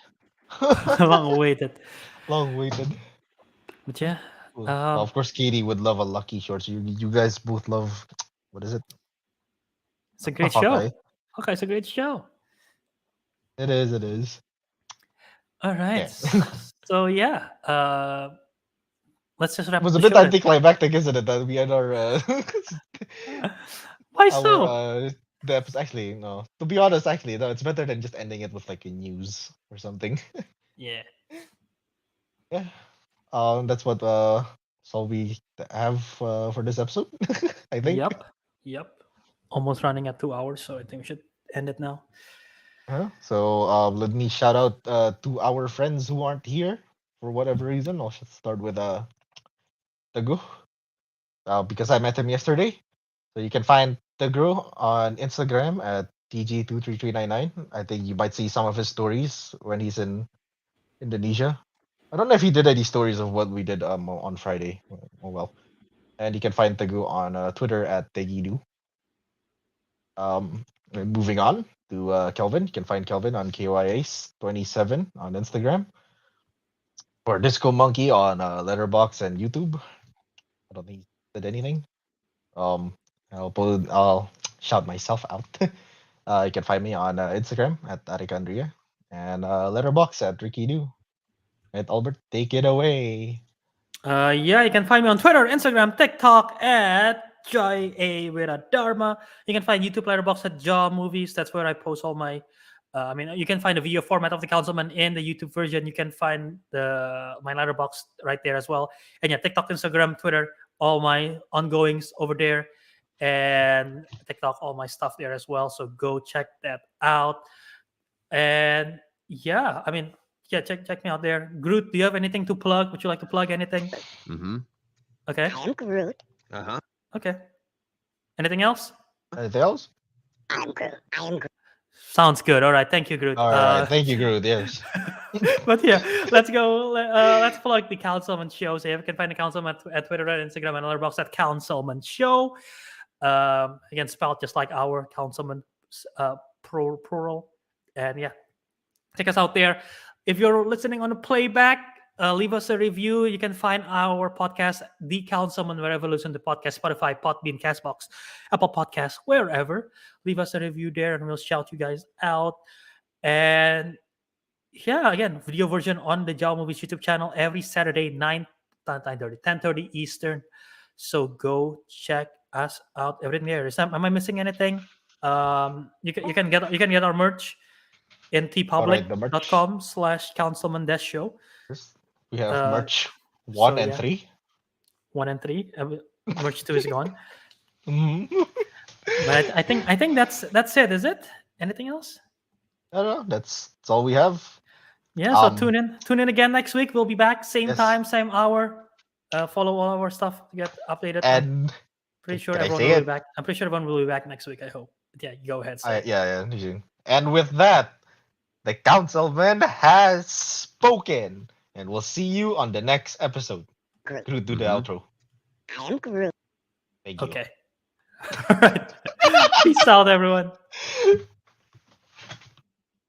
Long awaited. Long awaited. But yeah. Well, of course, Katie would love a Lucky Shorts. You guys both love what is it? It's a great show. Hawkeye. Okay, it's a great show. It is. It is. All right. Yeah. So yeah. Let's just It wrap was up a the bit show then. anticlimactic, isn't it? That we had our Why our so? the episode. Actually, no. To be honest, actually, no. It's better than just ending it with like a news or something. Yeah. Yeah. That's what so we have for this episode. I think. Yep. Yep. Almost running at 2 hours, so I think we should end it now. So let me shout out to our friends who aren't here for whatever reason. I'll just start with Teguh, because I met him yesterday. So you can find Teguh on Instagram at TG23399. I think you might see some of his stories when he's in Indonesia. I don't know if he did any stories of what we did on Friday. Oh well. And you can find Teguh on Twitter at Tegidu. Moving on to Kelvin. You can find Kelvin on KYAce27 on Instagram. Or Disco Monkey on Letterbox and YouTube. I don't think he did anything. Um, I'll shout myself out. You can find me on Instagram at Ariq Andria and Letterbox at Ricky Do. And Albert, take it away. Yeah, you can find me on Twitter, Instagram, TikTok at Wiradharma. You can find YouTube Letterbox at Jaw Movies. That's where I post all my. You can find the video format of the Councilman in the YouTube version. You can find my Letterbox right there as well. And yeah, TikTok, Instagram, Twitter, all my ongoings over there, and TikTok, all my stuff there as well. So go check that out. And yeah, check me out there. Groot, do you have anything to plug? Would you like to plug anything? Mm-hmm. Okay. I am Groot. Uh-huh. Okay. Anything else? Anything else? I'm Groot. I am Groot. Sounds good. All right. Thank you, Groot. All right. Thank you, Groot. Yes. But yeah, let's go. Let's plug the Councilmen Show. So you can find the Councilmen at Twitter, and Instagram, and Letterboxd at Councilmen Show. Again, spelled just like our Councilmen, plural. And yeah, check us out there. If you're listening on a playback, leave us a review. You can find our podcast, The Councilman, wherever you listen to podcast, Spotify, Podbean, Castbox, Apple Podcasts, wherever. Leave us a review there, and we'll shout you guys out. And yeah, again, video version on the Jaw Movies YouTube channel every Saturday, 10:30 Eastern. So go check us out. Everything there. Am I missing anything? You can get our merch in Alright, the merch. tpublic.com/councilman-show. We have merch so 1 and yeah. 3. 1 and 3. Merch 2 is gone. Mhm. But I think that's it. Is it? Anything else? I don't know. That's all we have. Yeah. So tune in again next week. We'll be back same Yes. time, same hour. Follow all our stuff to get updated. And pretty sure can I everyone say will it? be back. I'm pretty sure everyone will be back next week. I hope. But yeah, go ahead. Say it. yeah. And with that, the councilman has spoken. And we'll see you on the next episode. Groot. Groot, do the Mhm. outro. I am Groot. Thank you. Okay. All right. Peace out, everyone.